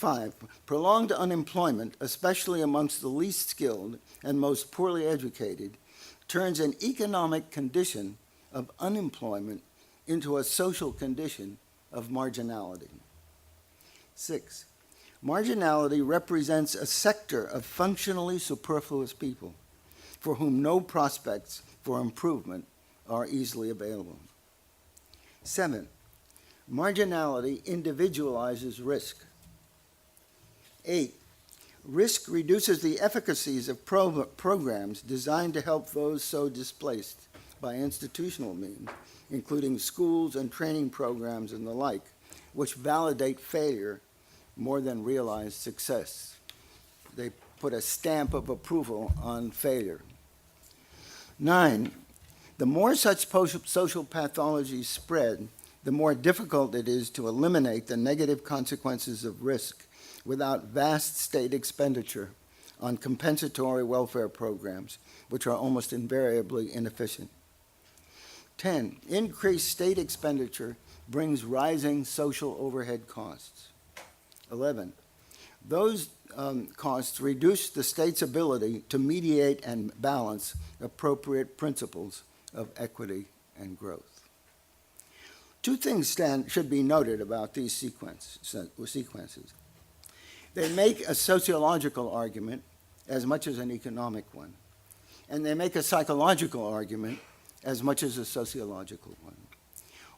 unemployment, especially amongst the least skilled and most poorly educated, turns an economic condition of unemployment into a social condition of marginality. 6, marginality represents a sector of functionally superfluous people for whom no prospects for improvement are easily available. 7, marginality individualizes risk. 8, risk reduces the efficacies of programs designed to help those so displaced by institutional means, including schools and training programs and the like, which validate failure more than realized success. They put a stamp of approval on failure. 9, the more such social pathologies spread, the more difficult it is to eliminate the negative consequences of risk without vast state expenditure on compensatory welfare programs, which are almost invariably inefficient. 10, increased state expenditure brings rising social overhead costs. 11, those costs reduce the state's ability to mediate and balance appropriate principles of equity and growth. Two things should be noted about these sequences. They make a sociological argument as much as an economic one, and they make a psychological argument as much as a sociological one.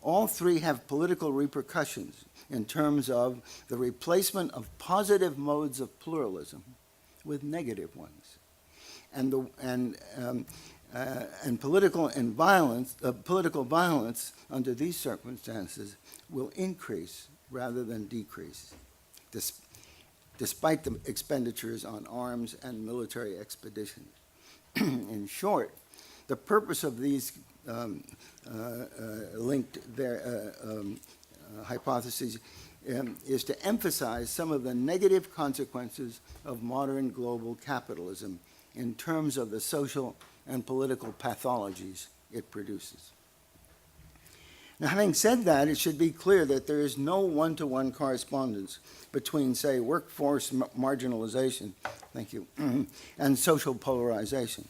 All three have political repercussions in terms of the replacement of positive modes of pluralism with negative ones, and political violence under these circumstances will increase rather than decrease, despite the expenditures on arms and military expeditions. In short, the purpose of these linked hypotheses is to emphasize some of the negative consequences of modern global capitalism in terms of the social and political pathologies it produces. Now, having said that, it should be clear that there is no one-to-one correspondence between, say, workforce marginalization, thank you, and social polarization,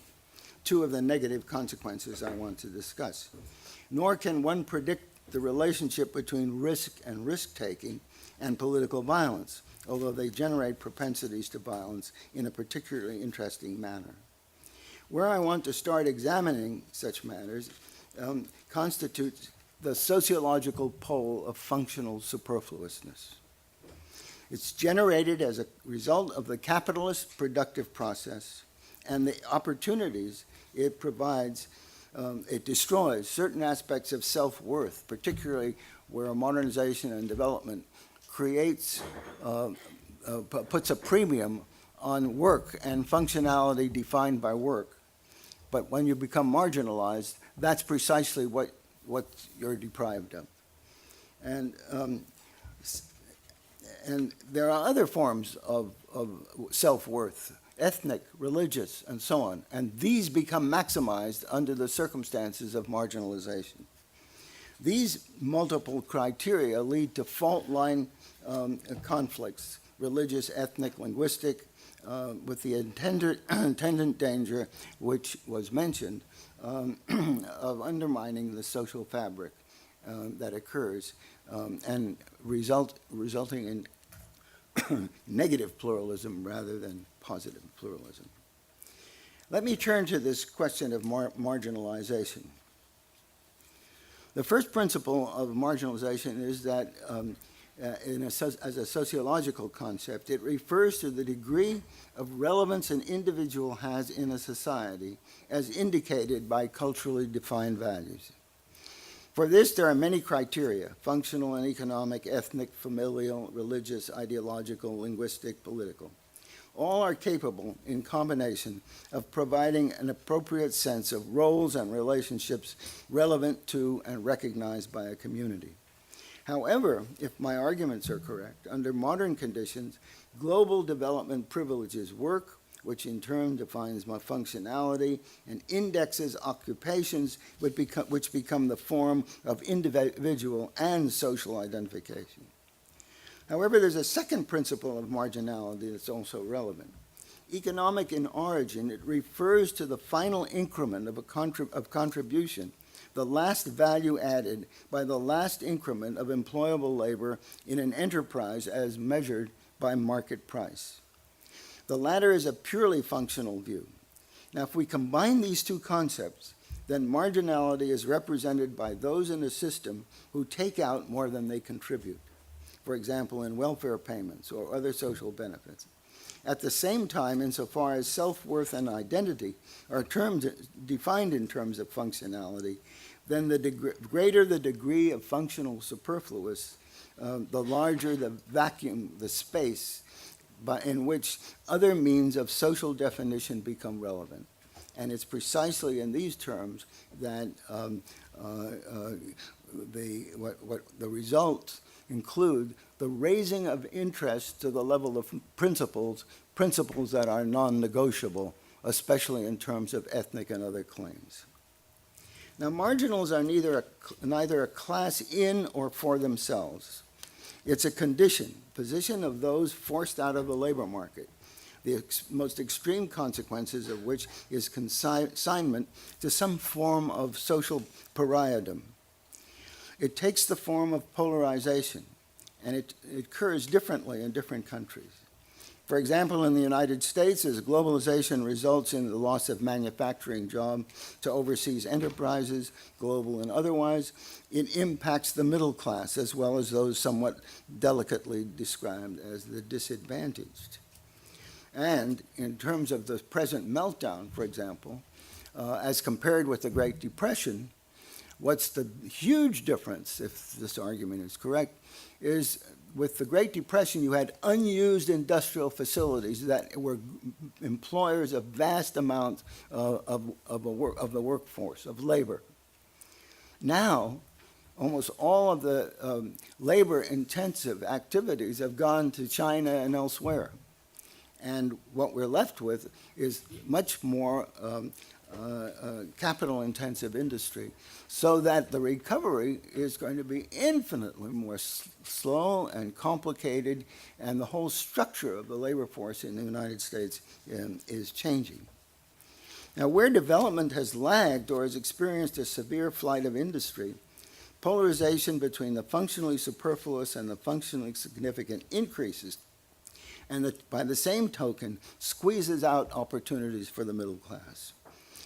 two of the negative consequences I want to discuss. Nor can one predict the relationship between risk and risk-taking and political violence, although they generate propensities to violence in a particularly interesting manner. Where I want to start examining such matters constitutes the sociological pole of functional superfluousness. It's generated as a result of the capitalist productive process and the opportunities it provides. It destroys certain aspects of self-worth, particularly where modernization and development creates, puts a premium on work and functionality defined by work. But when you become marginalized, that's precisely what you're deprived of. And there are other forms of self-worth, ethnic, religious, and so on, and these become maximized under the circumstances of marginalization. These multiple criteria lead to fault line conflicts, religious, ethnic, linguistic, with the attendant danger, which was mentioned, of undermining the social fabric that occurs and resulting in negative pluralism rather than positive pluralism. Let me turn to this question of marginalization. The first principle of marginalization is that as a sociological concept, it refers to the degree of relevance an individual has in a society as indicated by culturally defined values. For this, there are many criteria: functional and economic, ethnic, familial, religious, ideological, linguistic, political. All are capable, in combination, of providing an appropriate sense of roles and relationships relevant to and recognized by a community. However, if my arguments are correct, under modern conditions, global development privileges work, which in turn defines my functionality and indexes occupations which become the form of individual and social identification. However, there's a second principle of marginality that's also relevant. Economic in origin, it refers to the final increment of contribution, the last value added by the last increment of employable labor in an enterprise as measured by market price. The latter is a purely functional view. Now, if we combine these two concepts, then marginality is represented by those in a system who take out more than they contribute, for example, in welfare payments or other social benefits. At the same time, insofar as self-worth and identity are defined in terms of functionality, then the greater the degree of functional superfluous, the larger the vacuum, the space, in which other means of social definition become relevant. And it's precisely in these terms that the results include the raising of interest to the level of principles that are non-negotiable, especially in terms of ethnic and other claims. Now, marginals are neither a class in or for themselves. It's a position of those forced out of the labor market, the most extreme consequences of which is consignment to some form of social pariahdom. It takes the form of polarization, and it occurs differently in different countries. For example, in the United States, as globalization results in the loss of manufacturing jobs to overseas enterprises, global and otherwise, it impacts the middle class as well as those somewhat delicately described as the disadvantaged. And in terms of the present meltdown, for example, as compared with the Great Depression, what's the huge difference, if this argument is correct, is with the Great Depression, you had unused industrial facilities that were employers of vast amounts of the workforce, of labor. Now, almost all of the labor-intensive activities have gone to China and elsewhere. And what we're left with is much more capital-intensive industry, so that the recovery is going to be infinitely more slow and complicated, and the whole structure of the labor force in the United States is changing. Now, where development has lagged or has experienced a severe flight of industry, polarization between the functionally superfluous and the functionally significant increases, and by the same token, squeezes out opportunities for the middle class.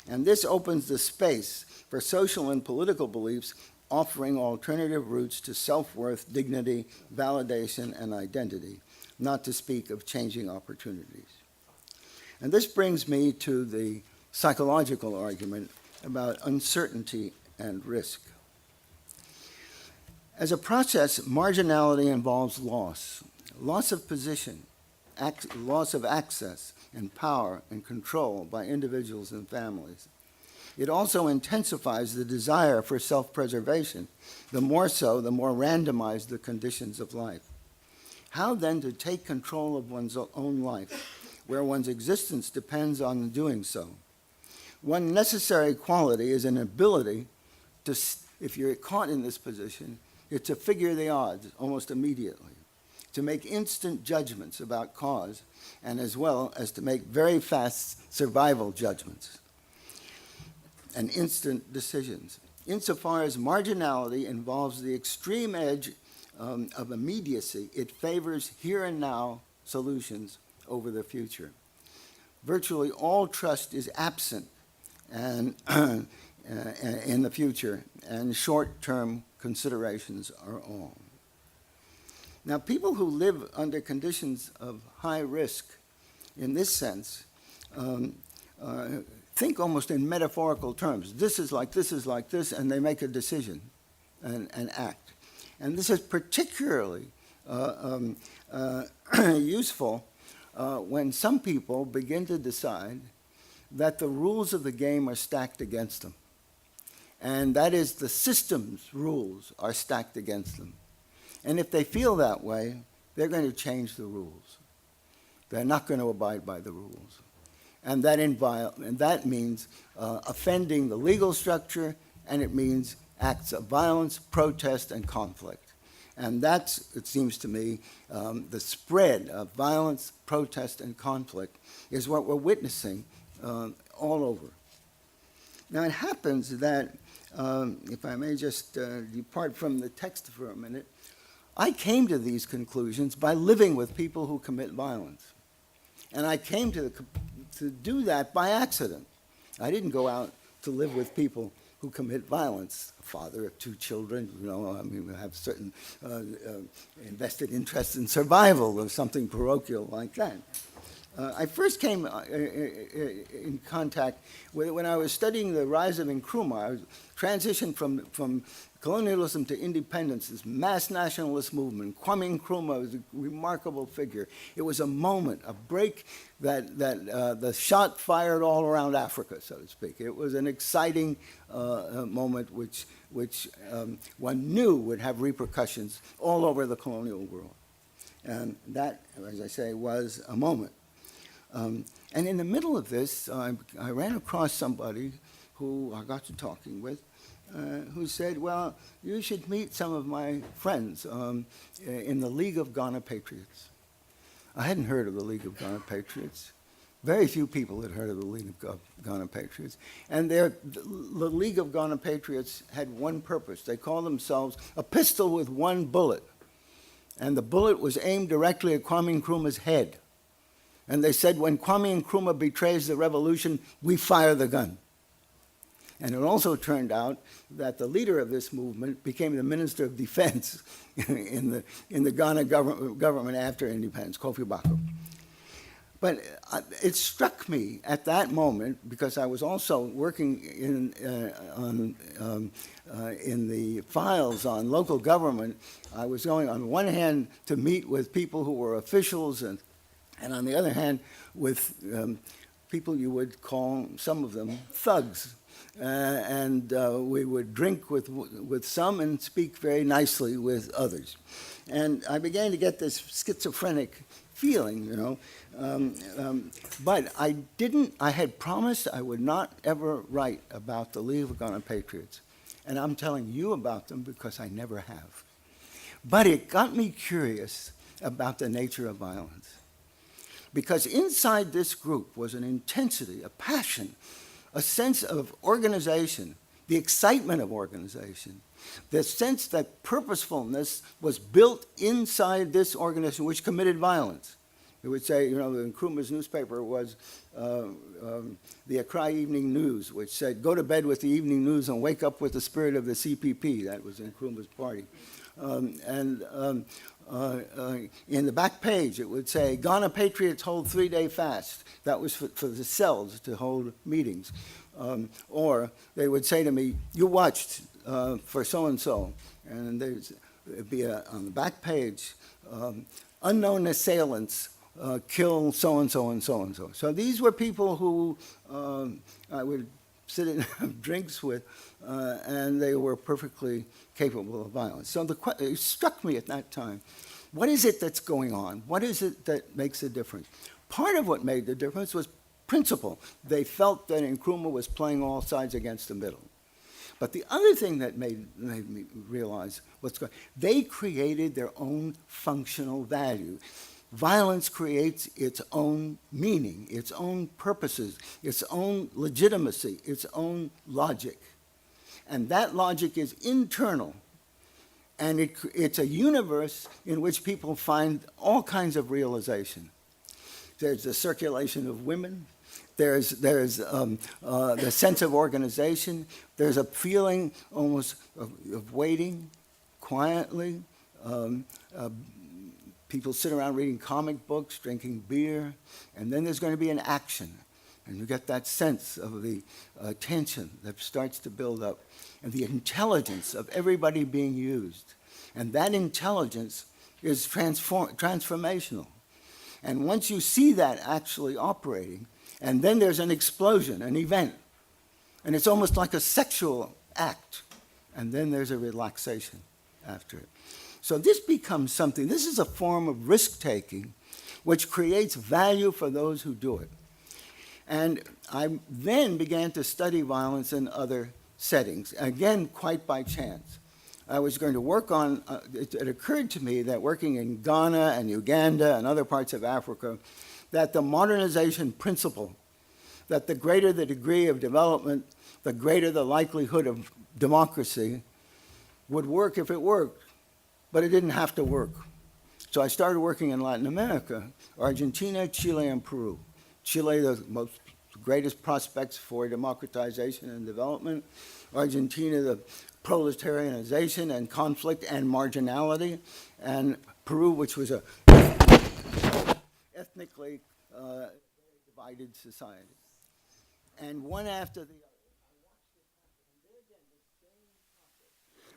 And this opens the space for social and political beliefs offering alternative routes to self-worth, dignity, validation, and identity, not to speak of changing opportunities. And this brings me to the psychological argument about uncertainty and risk. As a process, marginality involves loss of position, loss of access and power and control by individuals and families. It also intensifies the desire for self-preservation. The more so, the more randomized the conditions of life. How then to take control of one's own life, where one's existence depends on doing so? One necessary quality is an ability to, if you're caught in this position, it's to figure the odds almost immediately, to make instant judgments about cause, and as well as to make very fast survival judgments and instant decisions. Insofar as marginality involves the extreme edge of immediacy, it favors here and now solutions over the future. Virtually all trust is absent, and in the future, and short-term considerations are all. Now, people who live under conditions of high risk, in this sense, think almost in metaphorical terms. This is like this, and they make a decision and act. And this is particularly useful when some people begin to decide that the rules of the game are stacked against them. And that is, the system's rules are stacked against them. And if they feel that way, they're going to change the rules. They're not going to abide by the rules. And that means offending the legal structure, and it means acts of violence, protest, and conflict. And that's, it seems to me, the spread of violence, protest, and conflict is what we're witnessing all over. Now, it happens that, if I may just depart from the text for a minute, I came to these conclusions by living with people who commit violence. And I came to do that by accident. I didn't go out to live with people who commit violence. A father of 2 children, we have certain invested interests in survival or something parochial like that. I first came in contact with it when I was studying the rise of Nkrumah. I was transitioned from colonialism to independence, this mass nationalist movement. Kwame Nkrumah was a remarkable figure. It was a moment, a break that the shot fired all around Africa, so to speak. It was an exciting moment which one knew would have repercussions all over the colonial world. And that, as I say, was a moment. And in the middle of this, I ran across somebody who I got to talking with, who said, well, you should meet some of my friends in the League of Ghana Patriots. I hadn't heard of the League of Ghana Patriots. Very few people had heard of the League of Ghana Patriots. And the League of Ghana Patriots had one purpose. They called themselves a pistol with one bullet. And the bullet was aimed directly at Kwame Nkrumah's head. And they said, when Kwame Nkrumah betrays the revolution, we fire the gun. And it also turned out that the leader of this movement became the Minister of Defense in the Ghana government after independence, Kofi Bako. But it struck me at that moment, because I was also working in the files on local government. I was going, on one hand, to meet with people who were officials, and on the other hand, with people you would call, some of them, thugs. And we would drink with some and speak very nicely with others. And I began to get this schizophrenic feeling, but I had promised I would not ever write about the League of Ghana Patriots. And I'm telling you about them because I never have. But it got me curious about the nature of violence. Because inside this group was an intensity, a passion, a sense of organization, the excitement of organization, the sense that purposefulness was built inside this organization which committed violence. It would say, Nkrumah's newspaper was the Accra Evening News, which said, go to bed with the evening news and wake up with the spirit of the CPP. That was Nkrumah's party. In the back page, it would say, Ghana Patriots hold 3-day fast. That was for the cells to hold meetings. Or they would say to me, you watched for so-and-so. And there'd be on the back page, unknown assailants kill so-and-so and so-and-so. So these were people who I would sit and have drinks with, and they were perfectly capable of violence. So it struck me at that time, what is it that's going on? What is it that makes a difference? Part of what made the difference was principle. They felt that Nkrumah was playing all sides against the middle. But the other thing that made me realize what's going on, they created their own functional value. Violence creates its own meaning, its own purposes, its own legitimacy, its own logic. And that logic is internal. And it's a universe in which people find all kinds of realization. There's the circulation of women, There's the sense of organization. There's a feeling almost of waiting quietly. People sit around reading comic books, drinking beer, and then there's going to be an action. And you get that sense of the tension that starts to build up, and the intelligence of everybody being used. And that intelligence is transformational. And once you see that actually operating, and then there's an explosion, an event, and it's almost like a sexual act, and then there's a relaxation after it. So this becomes something, this is a form of risk-taking which creates value for those who do it. And I then began to study violence in other settings, again, quite by chance. I was going to work on, it occurred to me that working in Ghana and Uganda and other parts of Africa, that the modernization principle, that the greater the degree of development, the greater the likelihood of democracy, would work if it worked, but it didn't have to work. So I started working in Latin America, Argentina, Chile, and Peru. Chile, the greatest prospects for democratization and development. Argentina, the proletarianization and conflict and marginality. And Peru, which was a ethnically divided society. And one after the other.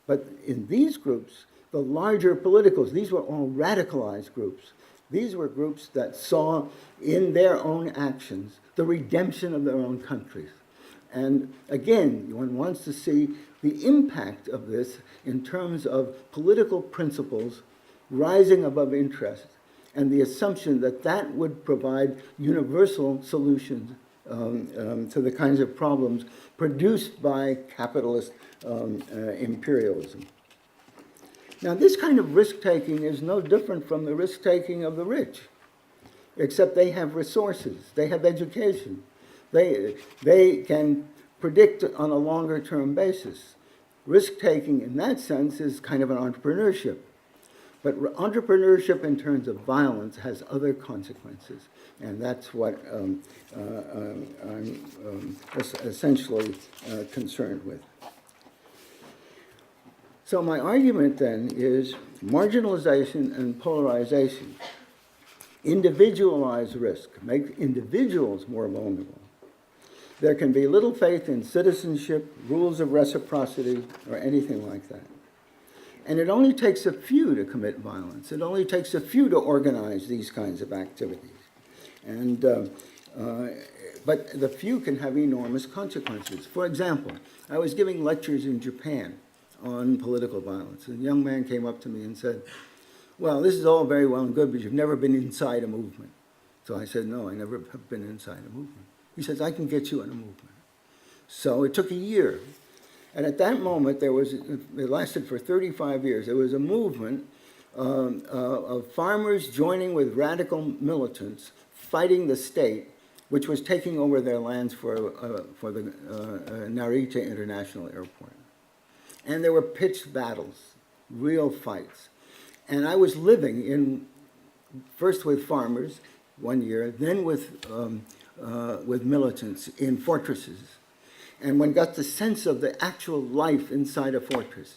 But in these groups, the larger politicals, these were all radicalized groups. These were groups that saw in their own actions the redemption of their own countries. And again, one wants to see the impact of this in terms of political principles rising above interest and the assumption that that would provide universal solutions to the kinds of problems produced by capitalist imperialism. Now, this kind of risk-taking is no different from the risk-taking of the rich, except they have resources, they have education, they can predict on a longer-term basis. Risk-taking in that sense is kind of an entrepreneurship. But entrepreneurship in terms of violence has other consequences, and that's what I'm essentially concerned with. So my argument then is marginalization and polarization individualize risk, make individuals more vulnerable. There can be little faith in citizenship, rules of reciprocity, or anything like that. And it only takes a few to commit violence. It only takes a few to organize these kinds of activities. And, but the few can have enormous consequences. For example, I was giving lectures in Japan on political violence. And a young man came up to me and said, well, this is all very well and good, but you've never been inside a movement. So I said, no, I never have been inside a movement. He says, I can get you in a movement. So it took a year. And at that moment, it lasted for 35 years. There was a movement of farmers joining with radical militants fighting the state, which was taking over their lands for the Narita International Airport. And there were pitched battles, real fights. And I was living first with farmers 1 year, then with militants in fortresses. And one got the sense of the actual life inside a fortress,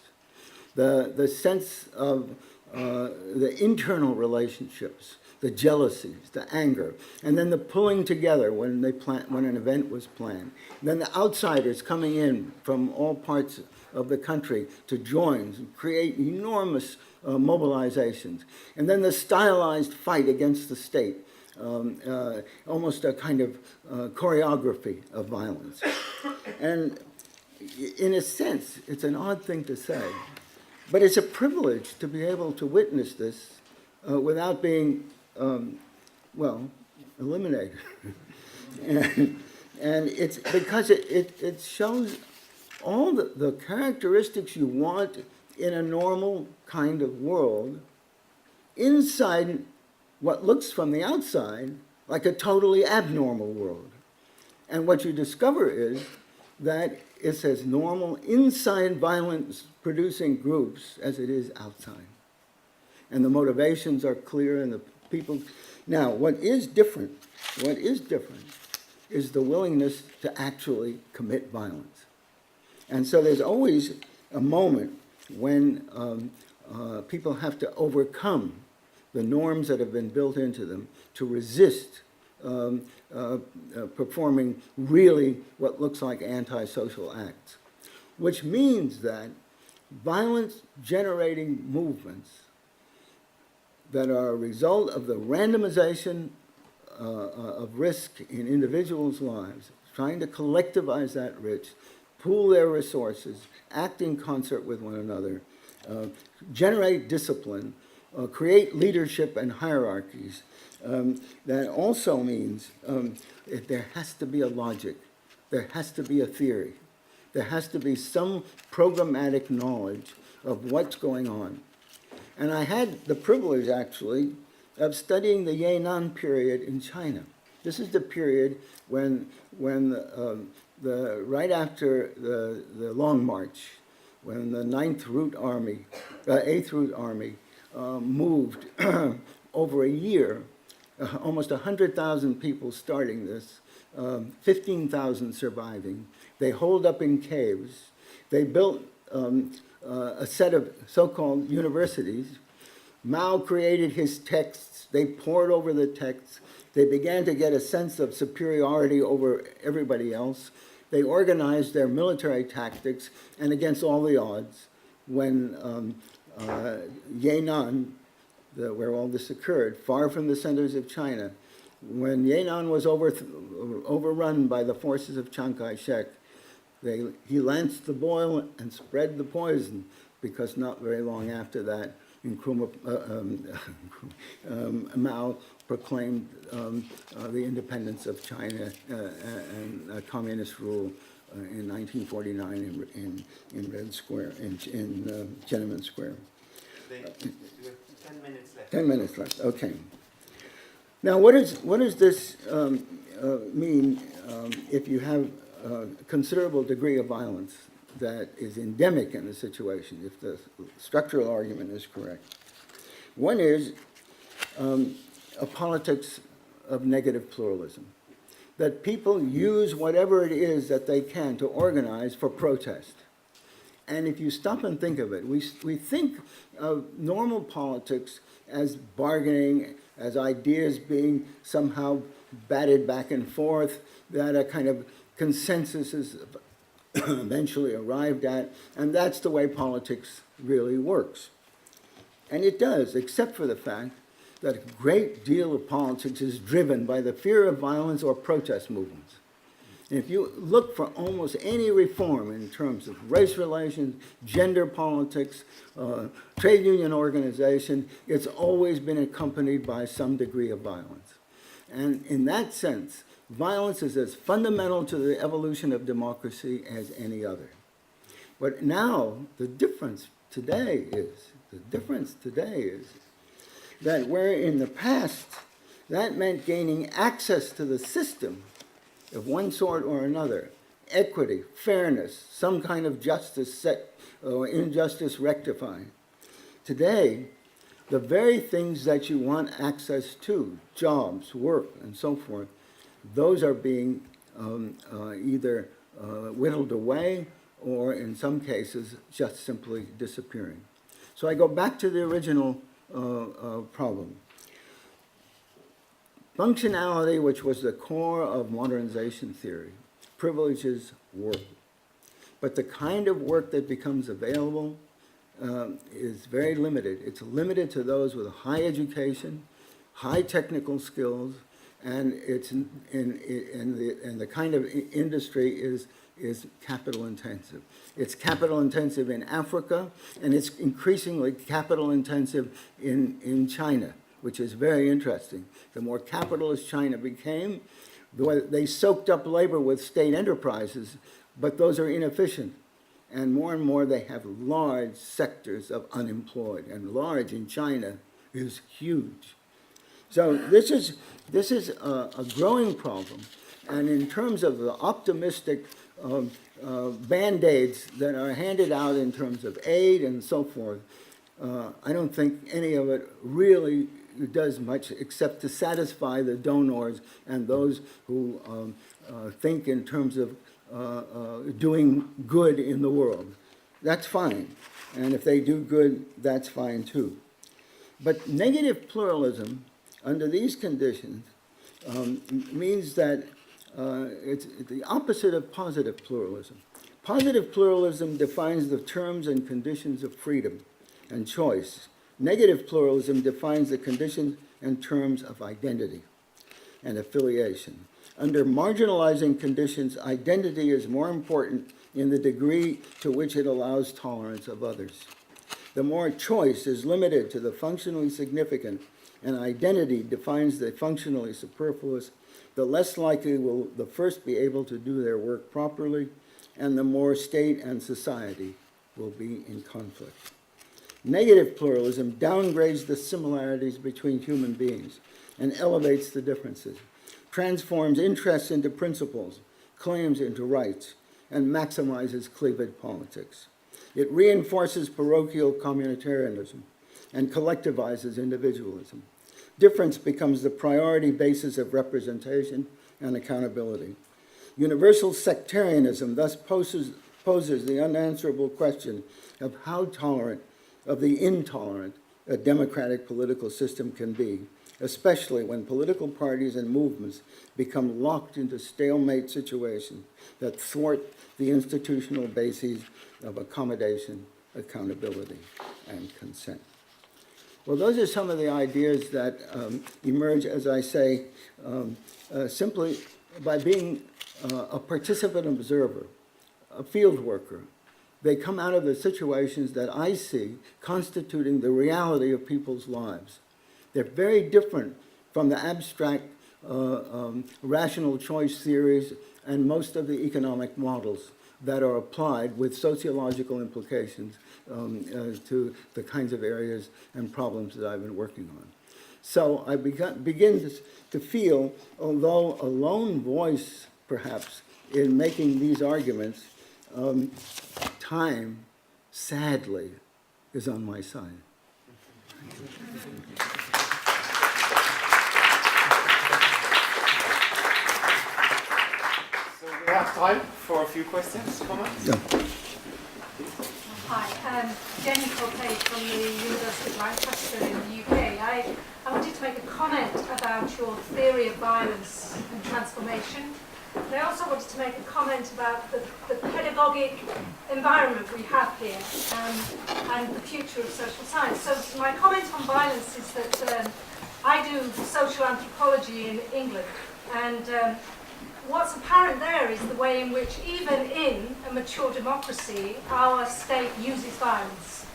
the sense of the internal relationships, the jealousies, the anger, and then the pulling together when an event was planned. And then the outsiders coming in from all parts of the country to join and create enormous mobilizations. And then the stylized fight against the state, almost a kind of choreography of violence. And in a sense, it's an odd thing to say, but it's a privilege to be able to witness this without being, eliminated. and it's because it shows all the characteristics you want in a normal kind of world inside what looks from the outside like a totally abnormal world. And what you discover is that it's as normal inside violence-producing groups as it is outside. And the motivations are clear and the people... Now, what is different is the willingness to actually commit violence. And so there's always a moment when people have to overcome the norms that have been built into them to resist performing really what looks like antisocial acts, which means that violence-generating movements that are a result of the randomization of risk in individuals' lives, trying to collectivize that risk, pool their resources, act in concert with one another, generate discipline, create leadership and hierarchies. That also means there has to be a logic, there has to be a theory, there has to be some programmatic knowledge of what's going on. And I had the privilege, actually, of studying the Yan'an period in China. This is the period when right after the Long March, when the 8th Route Army moved over a year, almost 100,000 people starting this, 15,000 surviving. They holed up in caves. They built a set of so-called universities. Mao created his texts. They pored over the texts. They began to get a sense of superiority over everybody else. They organized their military tactics, and against all the odds, when Yan'an, where all this occurred, far from the centers of China, when Yan'an was overrun by the forces of Chiang Kai-shek, he lanced the boil and spread the poison, because not very long after that, Mao proclaimed the independence of China and communist rule in 1949 in Red Square, in Tiananmen Square. 10 minutes left. 10 minutes left, okay. Now, what does this mean if you have a considerable degree of violence that is endemic in the situation, if the structural argument is correct? One is a politics of negative pluralism, that people use whatever it is that they can to organize for protest. And if you stop and think of it, we think of normal politics as bargaining, as ideas being somehow batted back and forth, that a kind of consensus is eventually arrived at, and that's the way politics really works. And it does, except for the fact that a great deal of politics is driven by the fear of violence or protest movements. And if you look for almost any reform in terms of race relations, gender politics, trade union organization, it's always been accompanied by some degree of violence. And in that sense, violence is as fundamental to the evolution of democracy as any other. But now, the difference today is that where in the past, that meant gaining access to the system of one sort or another, equity, fairness, some kind of justice set or injustice rectifying. Today, the very things that you want access to, jobs, work, and so forth, those are being either whittled away or in some cases just simply disappearing. So I go back to the original problem. Functionality, which was the core of modernization theory, privileges work. But the kind of work that becomes available is very limited. It's limited to those with high education, high technical skills, and the kind of industry is capital intensive. It's capital intensive in Africa, and it's increasingly capital intensive in China, which is very interesting. The more capitalist China became, they soaked up labor with state enterprises, but those are inefficient. And more they have large sectors of unemployed, and large in China is huge. So this is a growing problem. And in terms of the optimistic Band-Aids that are handed out in terms of aid and so forth, I don't think any of it really does much except to satisfy the donors and those who think in terms of doing good in the world. That's fine. And if they do good, that's fine too. But negative pluralism under these conditions means that it's the opposite of positive pluralism. Positive pluralism defines the terms and conditions of freedom and choice. Negative pluralism defines the conditions and terms of identity and affiliation. Under marginalizing conditions, identity is more important in the degree to which it allows tolerance of others. The more choice is limited to the functionally significant and identity defines the functionally superfluous, the less likely will the first be able to do their work properly, and the more state and society will be in conflict. Negative pluralism downgrades the similarities between human beings and elevates the differences, transforms interests into principles, claims into rights, and maximizes cleavage politics. It reinforces parochial communitarianism and collectivizes individualism. Difference becomes the priority basis of representation and accountability. Universal sectarianism thus poses the unanswerable question of how tolerant of the intolerant a democratic political system can be, especially when political parties and movements become locked into stalemate situations that thwart the institutional bases of accommodation, accountability, and consent. Well, those are some of the ideas that emerge, as I say, simply by being a participant observer, a field worker. They come out of the situations that I see constituting the reality of people's lives. They're very different from the abstract rational choice theories and most of the economic models that are applied with sociological implications to the kinds of areas and problems that I've been working on. So I begin to feel, although a lone voice perhaps in making these arguments, time, sadly, is on my side. So we have time for a few questions, comments? Yeah. Hi, Jenny Copley from the University of Lancaster in the UK. I wanted to make a comment about your theory of violence and transformation. And I also wanted to make a comment about the pedagogic environment we have here and the future of social science. So my comment on violence is that I do social anthropology in England, and what's apparent there is the way in which even in a mature democracy, our state uses violence.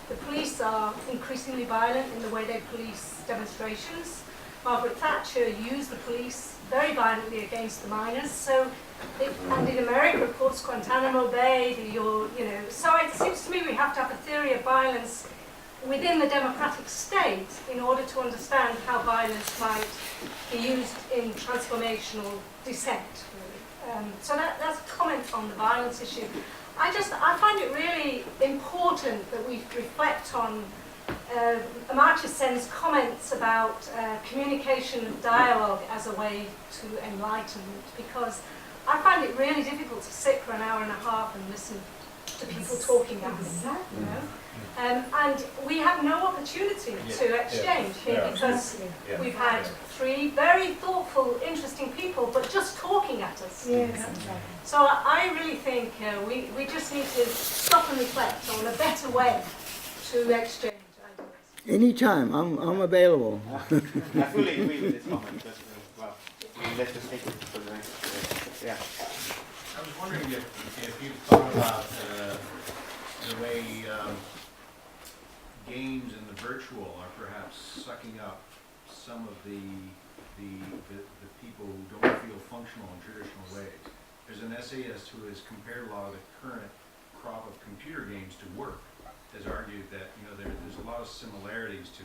The police are increasingly violent in the way they police demonstrations. Margaret Thatcher used the police very violently against the miners. So, and in America, of course, Guantanamo Bay, so it seems to me we have to have a theory of violence within the democratic state in order to understand how violence might be used in transformational dissent. Really. So that's a comment on the violence issue. I find it really important that we reflect on Amartya Sen's comments about communication and dialogue as a way to enlightenment, because I find it really difficult to sit for an hour and a half and listen to people talking at us, you know? And we have no opportunity to exchange here because we've had three very thoughtful, interesting people, but just talking at us. You know? So I really think we just need to stop and reflect on a better way to exchange. Anytime, I'm available. I fully agree with this comment, but well, let's just take it for the next. Yeah. I was wondering if you've thought about the way games in the virtual are perhaps sucking up some of the people who don't feel functional in traditional ways. There's an essayist who has compared a lot of the current crop of computer games to work. Has argued that there's a lot of similarities to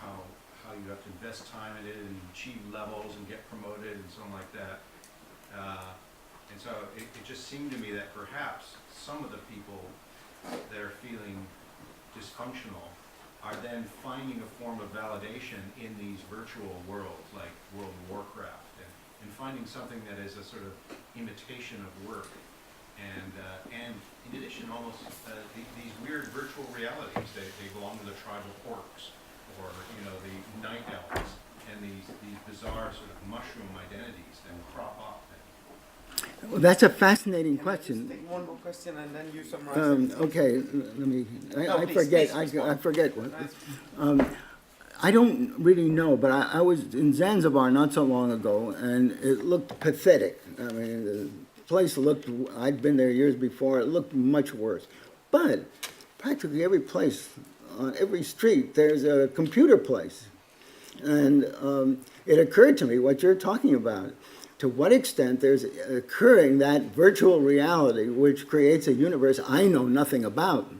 how you have to invest time in it and achieve levels and get promoted and so on like that. And so it just seemed to me that perhaps some of the people that are feeling dysfunctional are then finding a form of validation in these virtual worlds like World of Warcraft, and finding something that is a sort of imitation of work. And in addition, almost these weird virtual realities, they belong to the tribal orcs, or the night elves, and these bizarre sort of mushroom identities that crop up. Well, that's a fascinating question. Take one more question and then you summarize. Okay, let me. I please, forget. please, I forget what. I don't really know, but I was in Zanzibar not so long ago, and it looked pathetic. I mean, the place looked. I'd been there years before. It looked much worse, but practically every place, on every street, there's a computer place, and it occurred to me what you're talking about. To what extent there's occurring that virtual reality which creates a universe I know nothing about.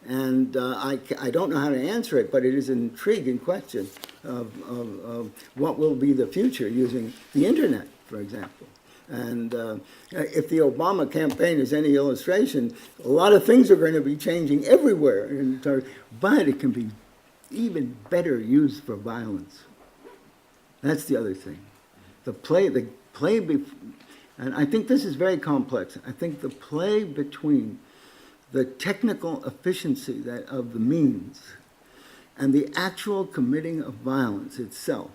And I don't know how to answer it, but it is an intriguing question of what will be the future using the internet, for example. And if the Obama campaign is any illustration, a lot of things are going to be changing everywhere. But it can be even better used for violence. That's the other thing. And I think this is very complex. I think the play between the technical efficiency of the means and the actual committing of violence itself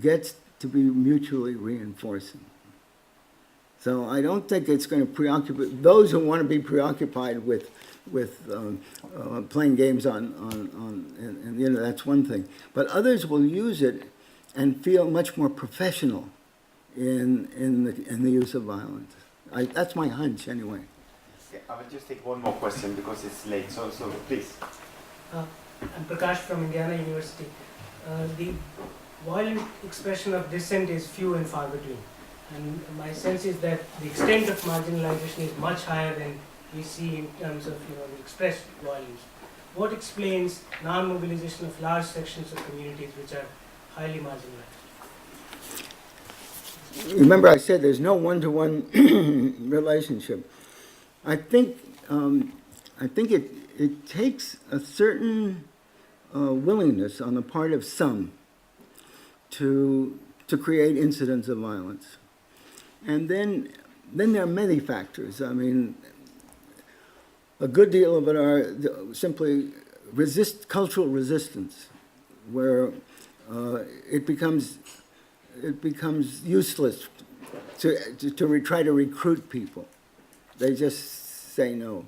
gets to be mutually reinforcing. So I don't think it's going to preoccupy those who want to be preoccupied with playing games on the internet. That's one thing, but others will use it and feel much more professional in the use of violence. That's my hunch, anyway. Okay, I will just take one more question because it's late. So please. I'm Prakash from Indiana University. The violent expression of dissent is few and far between, and my sense is that the extent of marginalization is much higher than we see in terms of the expressed violence. What explains non-mobilization of large sections of communities which are highly marginalized? Remember, I said there's no one-to-one relationship. I think it takes a certain willingness on the part of some to create incidents of violence, and then there are many factors. I mean, a good deal of it are simply cultural resistance, where it becomes useless to try to recruit people. They just say no.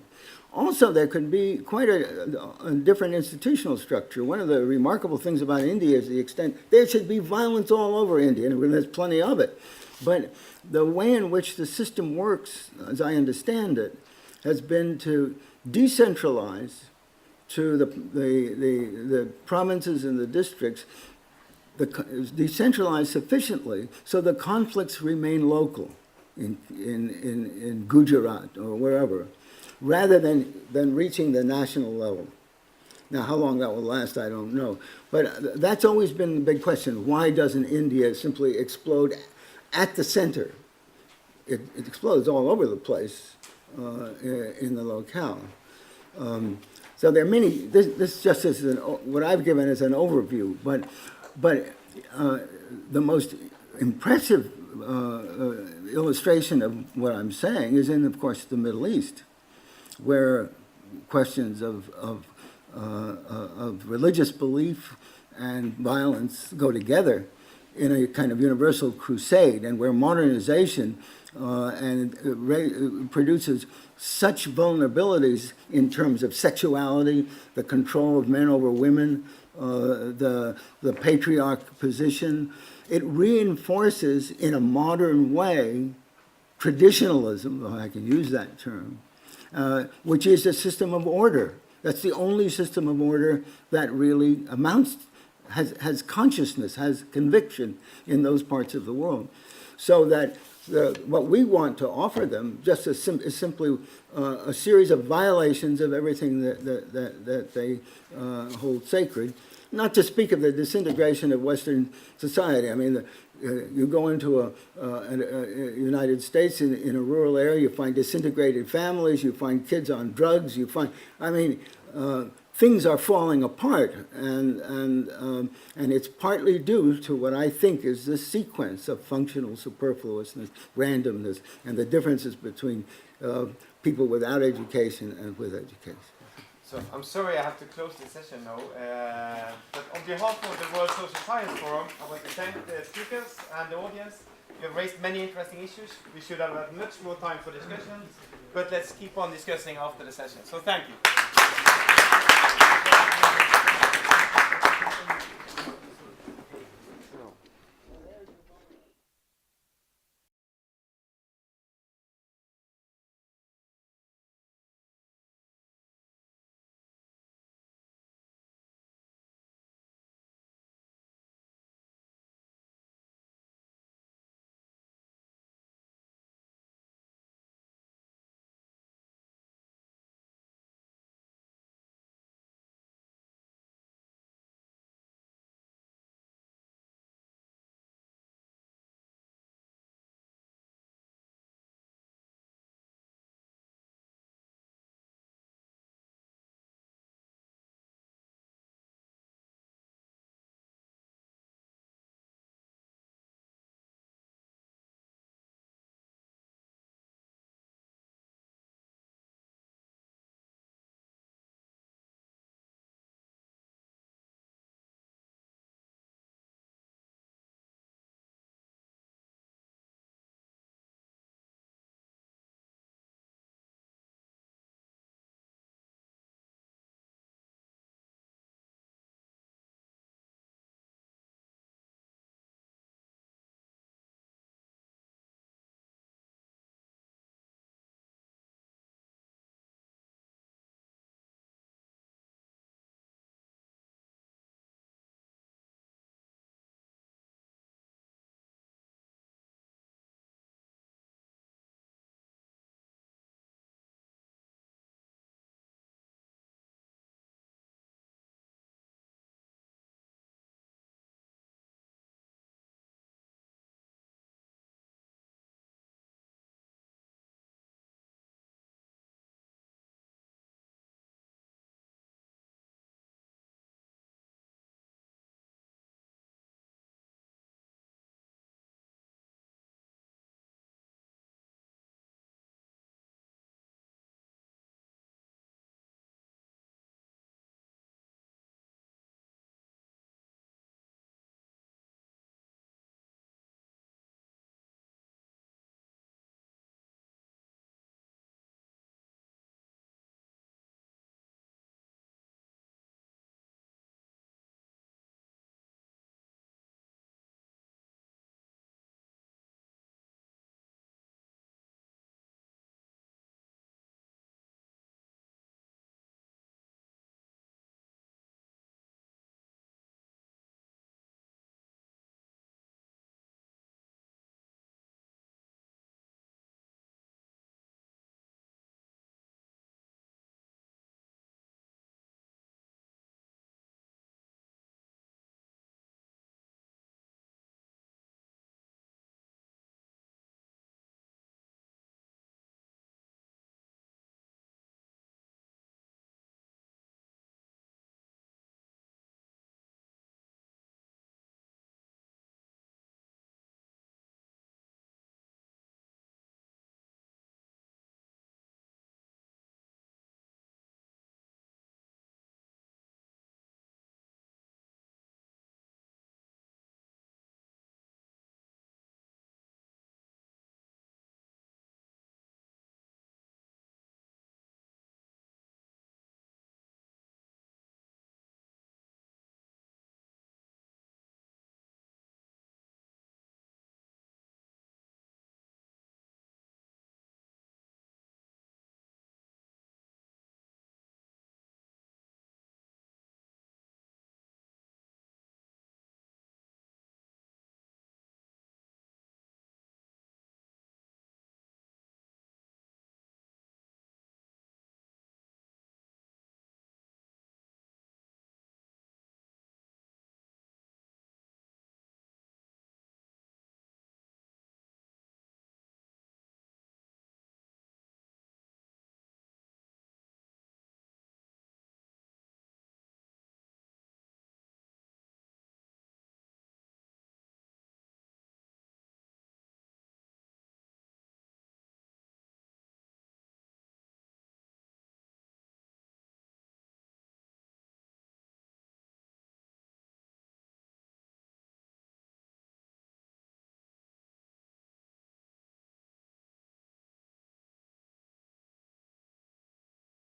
Also, there could be quite a different institutional structure. One of the remarkable things about India is the extent there should be violence all over India, and there's plenty of it. But the way in which the system works, as I understand it, has been to decentralize to the provinces and the districts, decentralized sufficiently so the conflicts remain local in Gujarat or wherever, rather than reaching the national level. Now, how long that will last, I don't know. But that's always been the big question. Why doesn't India simply explode at the center? It explodes all over the place in the locale. So there are many, this just is what I've given as an overview, but the most impressive illustration of what I'm saying is in, of course, the Middle East, where questions of religious belief and violence go together in a kind of universal crusade, and where modernization produces such vulnerabilities in terms of sexuality, the control of men over women, the patriarch position. It reinforces in a modern way traditionalism, if I can use that term, which is a system of order. That's the only system of order that really has consciousness, has conviction in those parts of the world. So that what we want to offer them just is simply a series of violations of everything that they hold sacred, not to speak of the disintegration of Western society. I mean, you go into a United States in a rural area, you find disintegrated families, you find kids on drugs, you find, things are falling apart, and it's partly due to what I think is this sequence of functional superfluousness, randomness, and the differences between people without education and with education. So I'm sorry I have to close this session now, but on behalf of the World Social Science Forum, I want to thank the speakers and the audience. You have raised many interesting issues. We should have had much more time for discussion, but let's keep on discussing after the session. So thank you.